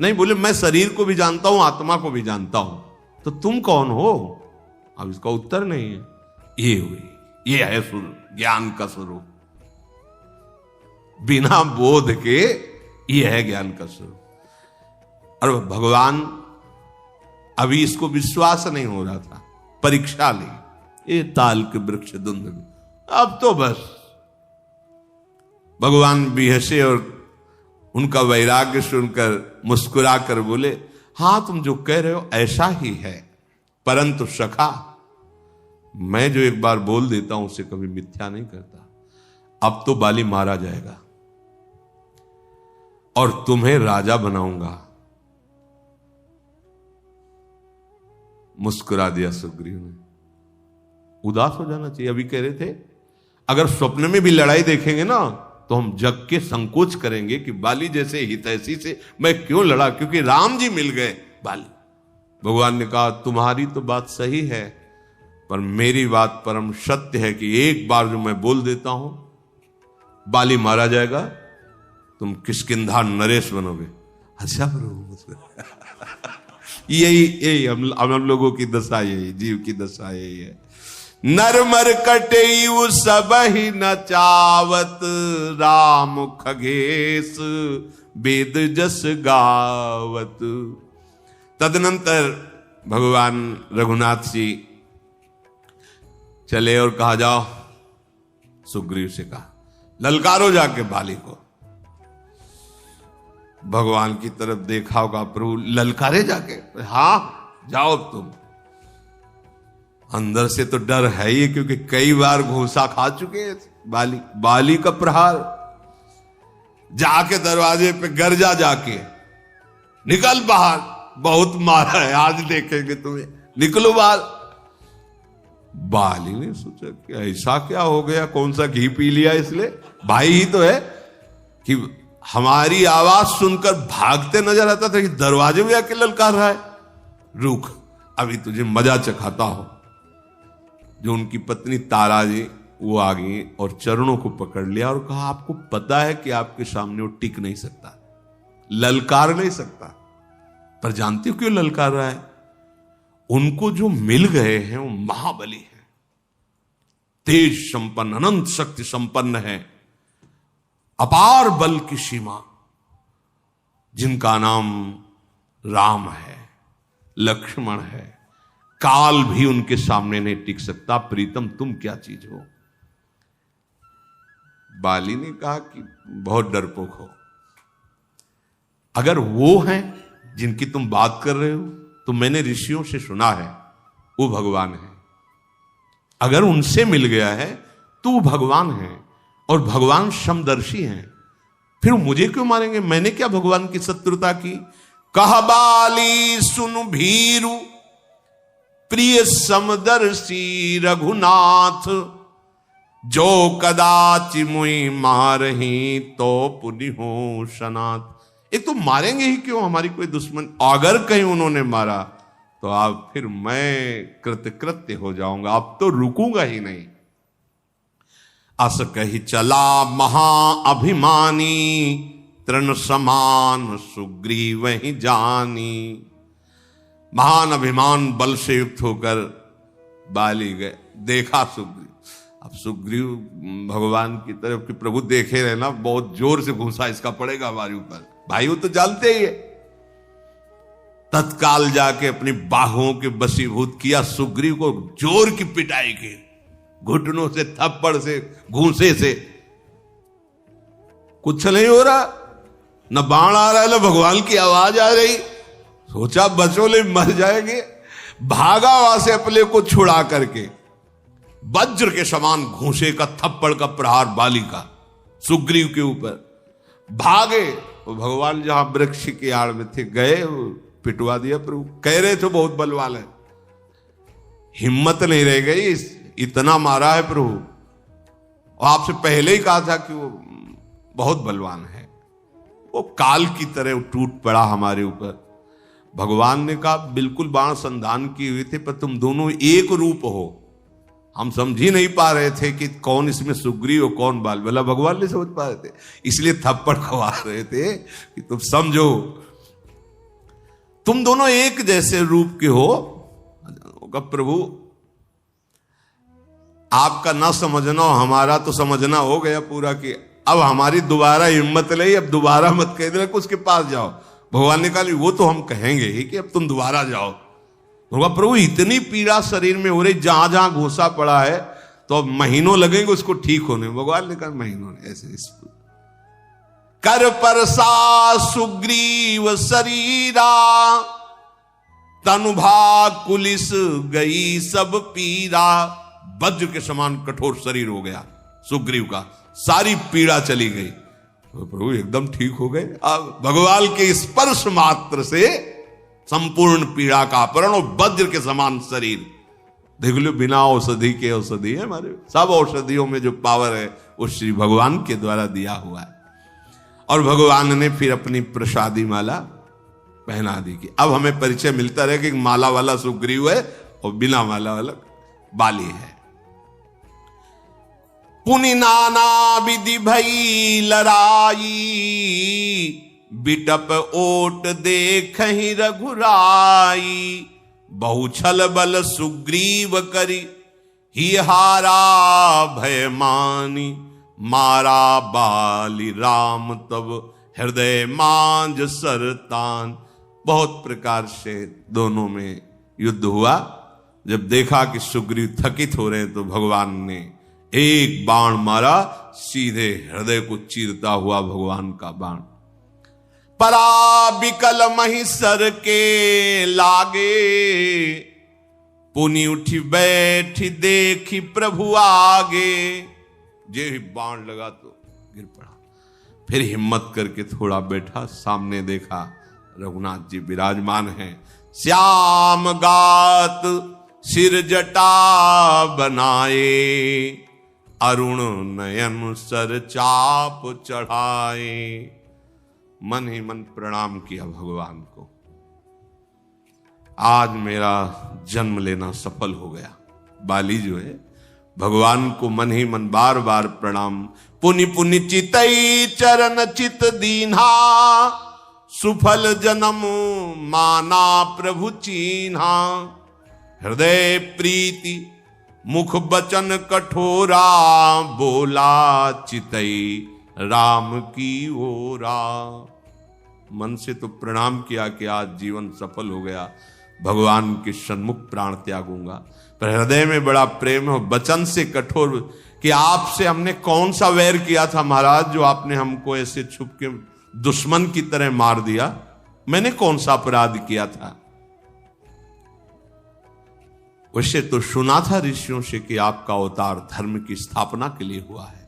[SPEAKER 1] नहीं, बोले मैं शरीर को भी जानता हूं, आत्मा को भी जानता हूं, तो तुम कौन हो? अब इसका उत्तर नहीं है। ये हुई, ये है ज्ञान का स्वरूप। बिना बोध के ये है ज्ञान का स्वरूप। और भगवान अभी इसको विश्वास नहीं हो रहा था, परीक्षा ली। ये ताल के वृक्ष धुंध, अब तो बस भगवान बिहसे और उनका वैराग्य सुनकर मुस्कुरा कर बोले, हां तुम जो कह रहे हो ऐसा ही है, परंतु सखा मैं जो एक बार बोल देता हूं उसे कभी मिथ्या नहीं करता। अब तो बाली मारा जाएगा और तुम्हें राजा बनाऊंगा। मुस्कुरा दिया सुग्रीव ने। उदास हो जाना चाहिए। अभी कह रहे थे अगर स्वप्न में भी लड़ाई देखेंगे ना तो हम जग के संकोच करेंगे कि बाली जैसे हितैषी से मैं क्यों लड़ा, क्योंकि राम जी मिल गए बाली। भगवान ने कहा तुम्हारी तो बात सही है, पर मेरी बात परम सत्य है कि एक बार जो मैं बोल देता हूं बाली मारा जाएगा, तुम किष्किंधा नरेश बनोगे। अच्छा प्रभु यही हम लोगों की दशा, यही जीव की दशा यही है। नरमर कटेयु सब ही नचावत, राम खगेश वेद जस गावत। तदनंतर भगवान रघुनाथ जी चले और कहा जाओ, सुग्रीव से कहा ललकारो जाके बाली को। भगवान की तरफ देखा होगा, प्रभु ललकारे जाके? हां जाओ तुम। अंदर से तो डर है ही, क्योंकि कई बार घूसा खा चुके हैं बाली का प्रहार। जाके दरवाजे पे गरजा, जाके निकल बाहर, बहुत मारा है, आज देखेंगे तुम्हें, निकलो बाहर। बाली ने सोचा कि ऐसा क्या हो गया, कौन सा घी पी लिया इसलिए, भाई ही तो है, कि हमारी आवाज सुनकर भागते नजर आता था कि दरवाजे में आके ललकार रहा है। रुक, अभी तुझे मजा चखाता हो। जो उनकी पत्नी तारा जी वो आ गई और चरणों को पकड़ लिया और कहा, आपको पता है कि आपके सामने वो टिक नहीं सकता, ललकार नहीं सकता, पर जानती हो क्यों ललकार रहा है? उनको जो मिल गए हैं वो महाबली है, तेज संपन्न, अनंत शक्ति संपन्न है, अपार बल की सीमा, जिनका नाम राम है, लक्ष्मण है। काल भी उनके सामने नहीं टिक सकता। प्रीतम तुम क्या चीज हो? बाली ने कहा कि बहुत डरपोक हो। अगर वो हैं जिनकी तुम बात कर रहे हो तो मैंने ऋषियों से सुना है वो भगवान है। अगर उनसे मिल गया है तो वो भगवान है, और भगवान समदर्शी हैं, फिर मुझे क्यों मारेंगे? मैंने क्या भगवान की शत्रुता की? कह बाली सुन भीरु प्रिय समदर्शी रघुनाथ, जो कदाचि मुई मारही तो पुनि हो सनाथ। एक तो मारेंगे ही क्यों हमारी कोई दुश्मन, अगर कहीं उन्होंने मारा तो आप फिर मैं कृतकृत्य हो जाऊंगा, अब तो रुकूंगा ही नहीं। अस कही चला महाअभिमानी, तृण समान सुग्रीव ही जानी। महान अभिमान बल से युक्त होकर बाली गए, देखा सुग्रीव। अब सुग्रीव भगवान की तरफ कि प्रभु देखे रहना, बहुत जोर से घूसा इसका पड़ेगा हमारे ऊपर, भाई वो तो जानते ही है। तत्काल जाके अपनी बाहों के बसीभूत किया, सुग्रीव को जोर की पिटाई की, घुटनों से, थप्पड़ से, घूसे से। कुछ नहीं हो रहा, न बाण आ रहा है न भगवान की आवाज आ रही। सोचा बचोले मर जाएंगे, भागा वहां से अपने को छुड़ा करके। वज्र के समान घूसे का, थप्पड़ का प्रहार बाली का सुग्रीव के ऊपर। भागे, वो भगवान जहां वृक्ष की आड़ में थे गए, पिटवा दिया प्रभु। कह रहे थे बहुत बलवान है, हिम्मत नहीं रह गई, इतना मारा है प्रभु। और आपसे पहले ही कहा था कि वो बहुत बलवान है। वो काल की तरह टूट पड़ा हमारे ऊपर। भगवान ने कहा बिल्कुल बाण संधान किए हुए थे, पर तुम दोनों एक रूप हो, हम समझ ही नहीं पा रहे थे कि कौन इसमें सुग्रीव और कौन बाल। बोला भगवान नहीं समझ पा रहे थे, इसलिए थप्पड़ खवा रहे थे कि तुम समझो, तुम दोनों एक जैसे रूप के हो। प्रभु आपका ना समझना, हमारा तो समझना हो गया पूरा, कि अब हमारी दोबारा हिम्मत नहीं, अब दोबारा मत कह देना कि उसके पास जाओ। भगवान ने कहा वो तो हम कहेंगे ही कि अब तुम दोबारा जाओ। बोला प्रभु इतनी पीड़ा शरीर में हो रही, जहां जहां घोसा पड़ा है, तो अब महीनों लगेंगे उसको ठीक होने। भगवान ने कहा महीनों ऐसे कर परसा सुग्रीव शरीरा, तनुभा कुलिस गई सब पीरा। वज्र के समान कठोर शरीर हो गया सुग्रीव का, सारी पीड़ा चली गई। तो प्रभु एकदम ठीक हो गए। अब भगवान के स्पर्श मात्र से संपूर्ण पीड़ा का अपहरण, और वज्र के समान शरीर। देख लो, बिना औषधि के औषधि है हमारे, सब औषधियों में जो पावर है वो श्री भगवान के द्वारा दिया हुआ है। और भगवान ने फिर अपनी प्रसादी माला पहना दी कि अब हमें परिचय मिलता रहे कि माला वाला सुग्रीव है और बिना माला वाला बाली है। पुनि नाना विधि भई लड़ाई, बिटप ओट देख ही रघुराई। बहु छल बल सुग्रीव करी, ही हारा भय मानी। मारा बाली राम तब हृदय मांझ सरतान। बहुत प्रकार से दोनों में युद्ध हुआ। जब देखा कि सुग्रीव थकित हो रहे तो भगवान ने एक बाण मारा, सीधे हृदय को चीरता हुआ भगवान का बाण। परा बिकल महिसर के लागे, पुनि उठी बैठी देखी प्रभु आगे। जे ही बाण लगा तो गिर पड़ा, फिर हिम्मत करके थोड़ा बैठा, सामने देखा रघुनाथ जी विराजमान हैं। श्याम गात सिर जटा बनाए, अरुण नयन सर चाप चढ़ाए। मन ही मन प्रणाम किया भगवान को, आज मेरा जन्म लेना सफल हो गया। बाली जो है भगवान को मन ही मन बार बार प्रणाम। पुनि पुनि चितई चरण चित दीन्हा, सुफल जन्म माना प्रभु चीन्हा। हृदय प्रीति मुख बचन कठोरा, बोला चितई राम की ओरा। मन से तो प्रणाम किया कि आज जीवन सफल हो गया, भगवान के सन्मुख प्राण त्यागूंगा। पर हृदय में बड़ा प्रेम है, वचन से कठोर कि आपसे हमने कौन सा वैर किया था महाराज, जो आपने हमको ऐसे छुप के दुश्मन की तरह मार दिया। मैंने कौन सा अपराध किया था। वैसे तो सुना था ऋषियों से कि आपका अवतार धर्म की स्थापना के लिए हुआ है।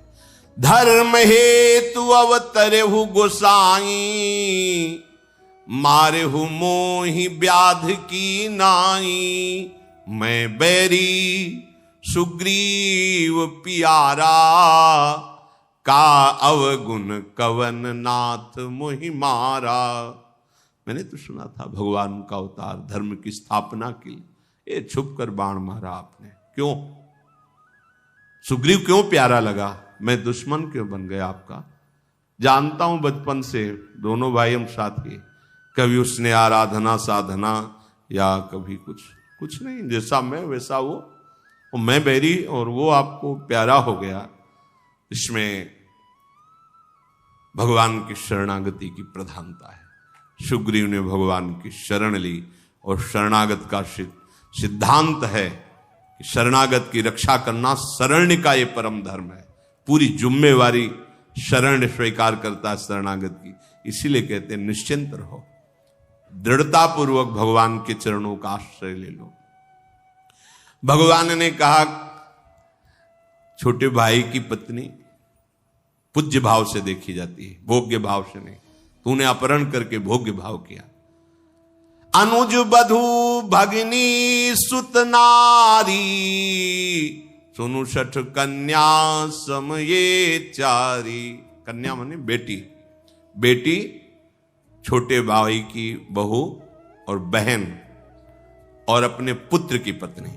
[SPEAKER 1] धर्म हेतु अवतरेहु गोसाई, मारेहु मोहि व्याध की नाई। मैं बैरी सुग्रीव पियारा, का अवगुण कवन नाथ मोहि मारा। मैंने तो सुना था भगवान का अवतार धर्म की स्थापना के लिए, ये छुप कर बाण मारा आपने। क्यों? सुग्रीव क्यों प्यारा लगा? मैं दुश्मन क्यों बन गया आपका? जानता हूं बचपन से दोनों भाई हम साथी, कभी उसने आराधना साधना या कभी कुछ नहीं, जैसा मैं वैसा वो, और मैं बैरी और वो आपको प्यारा हो गया। इसमें भगवान की शरणागति की प्रधानता है। सुग्रीव ने भगवान की शरण ली और शरणागत का सिद्धांत है कि शरणागत की रक्षा करना शरण्य का ये परम धर्म है। पूरी जिम्मेवारी शरण स्वीकार करता है शरणागत की। इसीलिए कहते हैं निश्चिंत रहो, दृढ़ता पूर्वक भगवान के चरणों का आश्रय ले लो। भगवान ने कहा छोटे भाई की पत्नी पूज्य भाव से देखी जाती है, भोग्य भाव से नहीं। तूने अपहरण करके भोग्य भाव किया। अनुज बधू भगिनी सुत नारी, सुनु सठ कन्या समये चारी। कन्या माने बेटी, बेटी छोटे भाई की बहू और बहन और अपने पुत्र की पत्नी,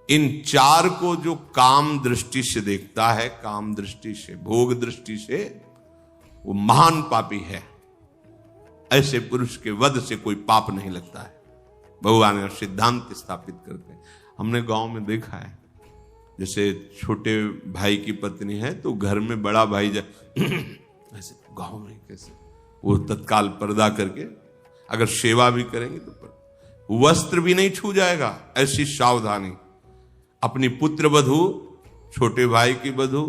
[SPEAKER 1] इन चार को जो काम दृष्टि से देखता है, काम दृष्टि से, भोग दृष्टि से, वो महान पापी है। ऐसे पुरुष के वध से कोई पाप नहीं लगता है। भगवान ने सिद्धांत स्थापित करते हैं। हमने गांव में देखा है, जैसे छोटे भाई की पत्नी है तो घर में बड़ा भाई ऐसे गांव में कैसे वो तत्काल पर्दा करके अगर सेवा भी करेंगे तो वस्त्र भी नहीं छू जाएगा, ऐसी सावधानी। अपनी पुत्र वधू, छोटे भाई की वधू,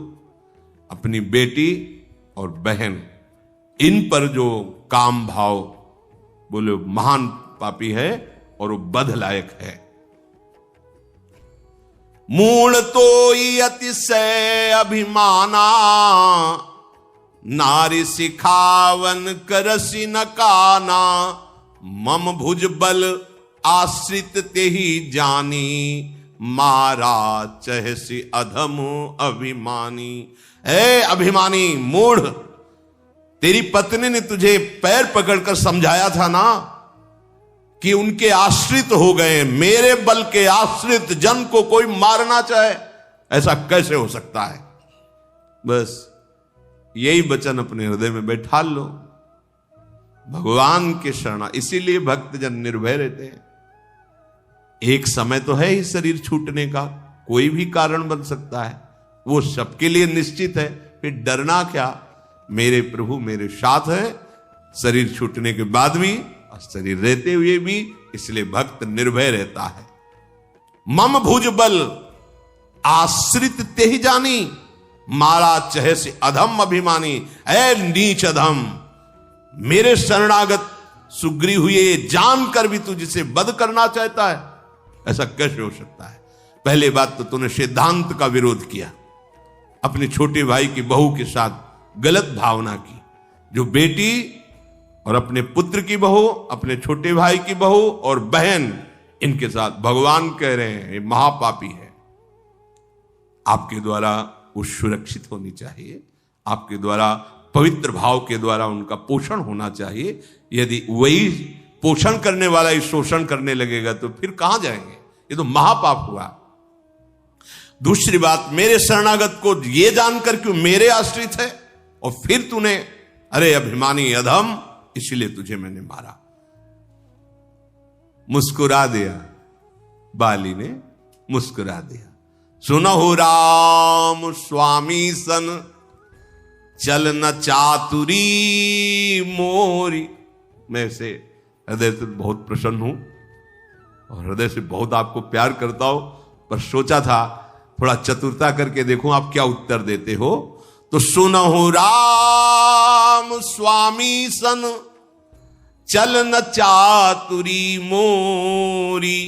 [SPEAKER 1] अपनी बेटी और बहन, इन पर जो काम भाव बोले महान पापी है और वो बध लायक है। मूल तो अतिशय अभिमाना, नारी सिखावन करसी न काना। मम भुज बल आश्रित ते ही जानी, मारा चहसी अधम अभिमानी। ए अभिमानी मूढ़, तेरी पत्नी ने तुझे पैर पकड़कर समझाया था ना कि उनके आश्रित हो गए, मेरे बल के आश्रित जन को कोई मारना चाहे, ऐसा कैसे हो सकता है? बस यही वचन अपने हृदय में बैठा लो। भगवान के शरण, इसीलिए भक्तजन निर्भय रहते हैं। एक समय तो है ही शरीर छूटने का, कोई भी कारण बन सकता है, वो सबके लिए निश्चित है, फिर डरना क्या? मेरे प्रभु मेरे साथ है, शरीर छूटने के बाद भी और शरीर रहते हुए भी, इसलिए भक्त निर्भय रहता है। मम भुज बल आश्रित ते ही जानी, मारा चहे से अधम अभिमानी। ऐ नीच अधम, मेरे शरणागत सुग्रीव हुए जानकर भी तू जिसे वध करना चाहता है, ऐसा कैसे हो सकता है? पहले बात तो तूने सिद्धांत का विरोध किया, अपने छोटे भाई की बहू के साथ गलत भावना की। जो बेटी और अपने पुत्र की बहू, अपने छोटे भाई की बहू और बहन, इनके साथ भगवान कह रहे हैं ये महापापी है, आपके द्वारा वो सुरक्षित होनी चाहिए, आपके द्वारा पवित्र भाव के द्वारा उनका पोषण होना चाहिए। यदि वही पोषण करने वाला ही शोषण करने लगेगा तो फिर कहां जाएंगे? ये तो महापाप हुआ। दूसरी बात, मेरे शरणागत को ये जानकर क्यों मेरे आश्रित है और फिर तूने, अरे अभिमानी अधम, इसलिए तुझे मैंने मारा। मुस्कुरा दिया, बाली ने मुस्कुरा दिया। सुनहु राम स्वामी सन चल न चातुरी मोरी। मैं इसे हृदय से बहुत प्रसन्न हूं और हृदय से बहुत आपको प्यार करता हूं, पर सोचा था थोड़ा चतुरता करके देखूं आप क्या उत्तर देते हो। तो सुनहु राम स्वामी सन चल न चातुरी मोरी।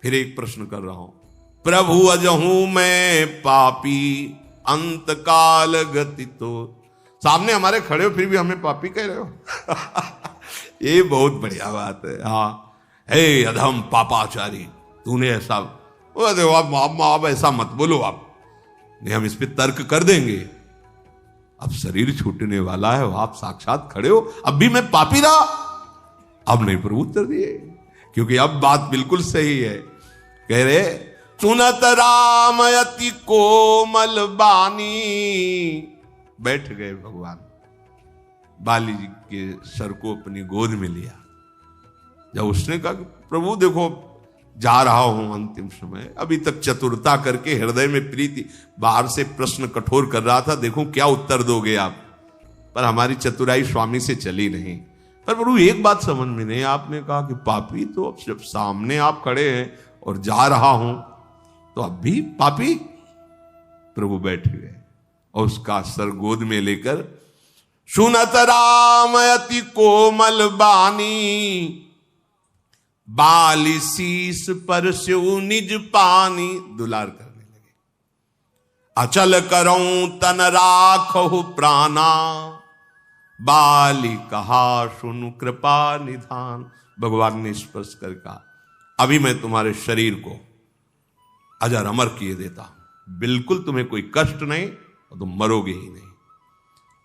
[SPEAKER 1] फिर एक प्रश्न कर रहा हूं, प्रभु अजहूं मैं पापी अंत काल गति तो। सामने हमारे खड़े हो फिर भी हमें पापी कह रहे हो। ये बहुत बढ़िया बात है। हाँ, हे अधम पापाचारी, तूने ऐसा, देखो आप ऐसा मत बोलो, आप नहीं, हम इस पे तर्क कर देंगे। अब शरीर छूटने वाला है, आप साक्षात खड़े हो, अब भी मैं पापी रहा? अब नहीं प्रभु उत्तर दिए, क्योंकि अब बात बिल्कुल सही है। कह रहे सुनत राम अति कोमल बानी। बैठ गए भगवान, बाली जी के सर को अपनी गोद में लिया। जब उसने कहा कि प्रभु देखो जा रहा हूं अंतिम समय, अभी तक चतुरता करके हृदय में प्रीति, बाहर से प्रश्न कठोर कर रहा था, देखो क्या उत्तर दोगे आप, पर हमारी चतुराई स्वामी से चली नहीं। पर प्रभु एक बात समझ में नहीं, आपने कहा कि पापी, तो अब जब सामने आप खड़े हैं और जा रहा हूं तो अब भी पापी? प्रभु बैठ गए और उसका सर गोद में लेकर सुनत राम अति कोमल बानी बाली शीस पर स्यु निज पानी। दुलार करने लगे। अचल करऊं तन राखहु प्राणा बाली कहा सुनु कृपा निधान। भगवान ने स्पर्श कर कहा, अभी मैं तुम्हारे शरीर को अजर अमर किए देता हूं, बिल्कुल तुम्हें कोई कष्ट नहीं और तुम मरोगे ही नहीं।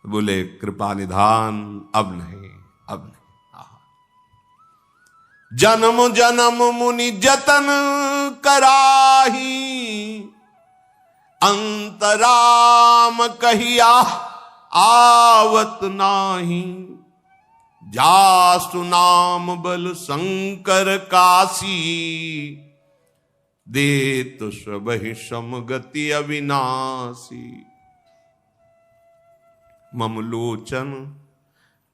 [SPEAKER 1] बोले कृपा निधान, अब नहीं, अब नहीं। जन्म जन्म मुनि जतन कराही अंतराम कहिया आवत नाही। जासु नाम बल शंकर काशी देत सबहि समगति अविनाशी। ममलोचन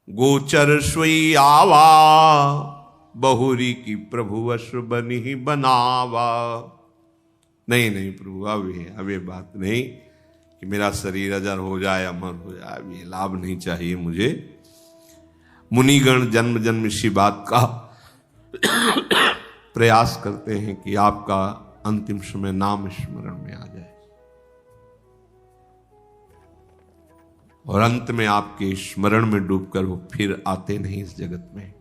[SPEAKER 1] गोचर सोई आवा बहुरी की प्रभु वश बनी बनावा। नहीं नहीं प्रभु, अब ये बात नहीं कि मेरा शरीर अजर हो जाए, अमर हो जाए, अब ये लाभ नहीं चाहिए मुझे। मुनिगण जन्म जन्म इसी बात का प्रयास करते हैं कि आपका अंतिम समय नाम स्मरण में आ जाए, और अंत में आपके स्मरण में डूबकर वो फिर आते नहीं इस जगत में।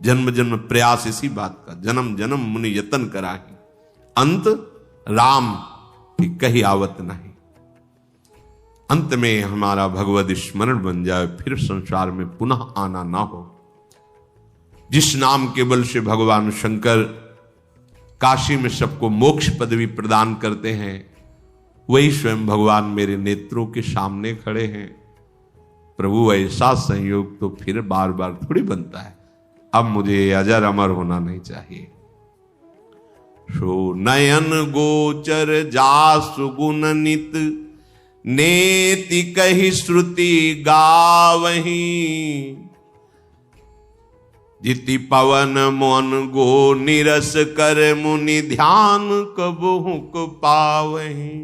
[SPEAKER 1] जन्म जन्म प्रयास इसी बात का, जन्म जन्म मुनि यतन कराही अंत राम की कही आवत नहीं। अंत में हमारा भगवद स्मरण बन जाए, फिर संसार में पुनः आना ना हो। जिस नाम के बल से भगवान शंकर काशी में सबको मोक्ष पदवी प्रदान करते हैं, वही स्वयं भगवान मेरे नेत्रों के सामने खड़े हैं। प्रभु ऐसा संयोग तो फिर बार बार थोड़ी बनता है। अब मुझे अजर अमर होना नहीं चाहिए। सो नयन गोचर जासु गुण नित नेति कही श्रुति गावही। जिति पवन मन गो निरस कर मुनि ध्यान कबहुक पावही।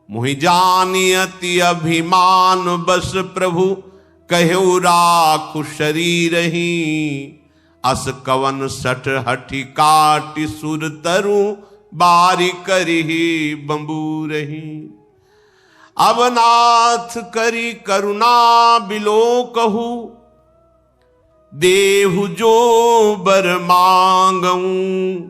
[SPEAKER 1] मुहि जानी अति अभिमान बस प्रभु कहु राखु शरीर ही। अस कवन सठ हठी काटि सुर तरु बारी करिही बंबूरही। अवनाथ करी करुणा बिलो कहू देहु जो बर मांगऊं,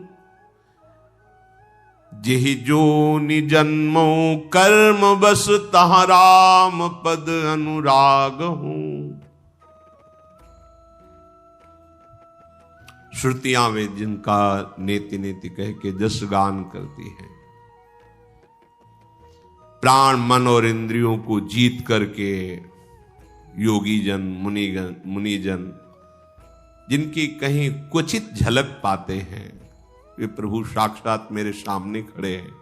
[SPEAKER 1] जेहि जो निजन्मो कर्म बस तह राम पद अनुराग हूं। श्रुतियां वे जिनका नेति नेति कह के जस गान करती हैं, प्राण मन और इंद्रियों को जीत करके योगी जन मुनिजन जिनकी कहीं क्वचित झलक पाते हैं, वे प्रभु साक्षात मेरे सामने खड़े हैं।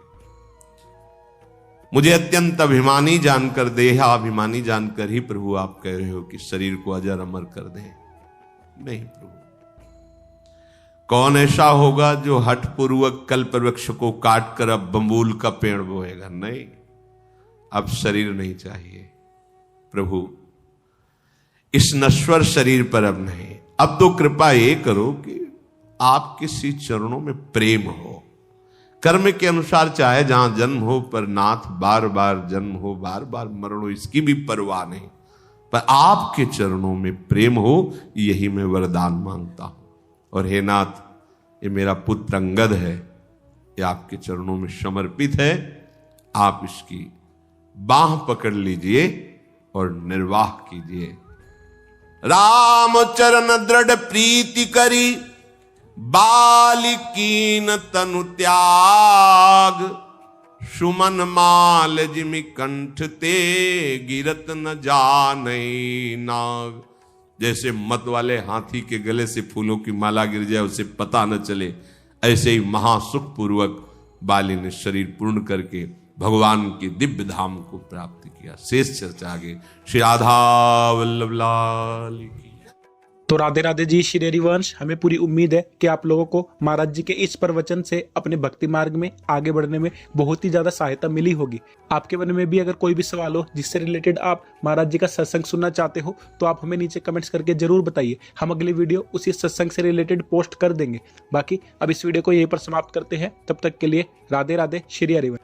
[SPEAKER 1] मुझे अत्यंत अभिमानी जानकर, देहाभिमानी जानकर ही प्रभु आप कह रहे हो कि शरीर को अजर अमर कर दें। नहीं प्रभु, कौन ऐसा होगा जो हठपूर्वक कल्प वृक्ष को काटकर अब बंबूल का पेड़ बोएगा? नहीं, अब शरीर नहीं चाहिए प्रभु, इस नश्वर शरीर पर अब नहीं। अब तो कृपा ये करो कि आपके श्री चरणों में प्रेम हो। कर्म के अनुसार चाहे जहां जन्म हो, पर नाथ बार बार जन्म हो, बार बार मरण हो, इसकी भी परवाह नहीं, पर आपके चरणों में प्रेम हो, यही मैं वरदान मांगता हूं। और हे नाथ, ये मेरा पुत्र अंगद है, ये आपके चरणों में समर्पित है, आप इसकी बाह पकड़ लीजिए और निर्वाह कीजिए। राम चरण दृढ़ प्रीति करी, बालिकीन तनु त्याग, सुमन माल जिमि कंठ ते, गिरत न जाने नाग। जैसे मत वाले हाथी के गले से फूलों की माला गिर जाए, उसे पता न चले, ऐसे ही महासुख पूर्वक बाली ने शरीर पूर्ण करके भगवान के दिव्य धाम को प्राप्त किया। शेष चर्चा आगे। श्री राधा वल्लभ लाल की।
[SPEAKER 2] तो राधे राधे जी, श्री हरिवंश। हमें पूरी उम्मीद है कि आप लोगों को महाराज जी के इस प्रवचन से अपने भक्ति मार्ग में आगे बढ़ने में बहुत ही ज्यादा सहायता मिली होगी। आपके मन में भी अगर कोई भी सवाल हो जिससे रिलेटेड आप महाराज जी का सत्संग सुनना चाहते हो, तो आप हमें नीचे कमेंट्स करके जरूर बताइए। हम अगली वीडियो उसी सत्संग से रिलेटेड पोस्ट कर देंगे। बाकी अब इस वीडियो को यहीं पर समाप्त करते हैं। तब तक के लिए राधे राधे, श्री हरिवंश।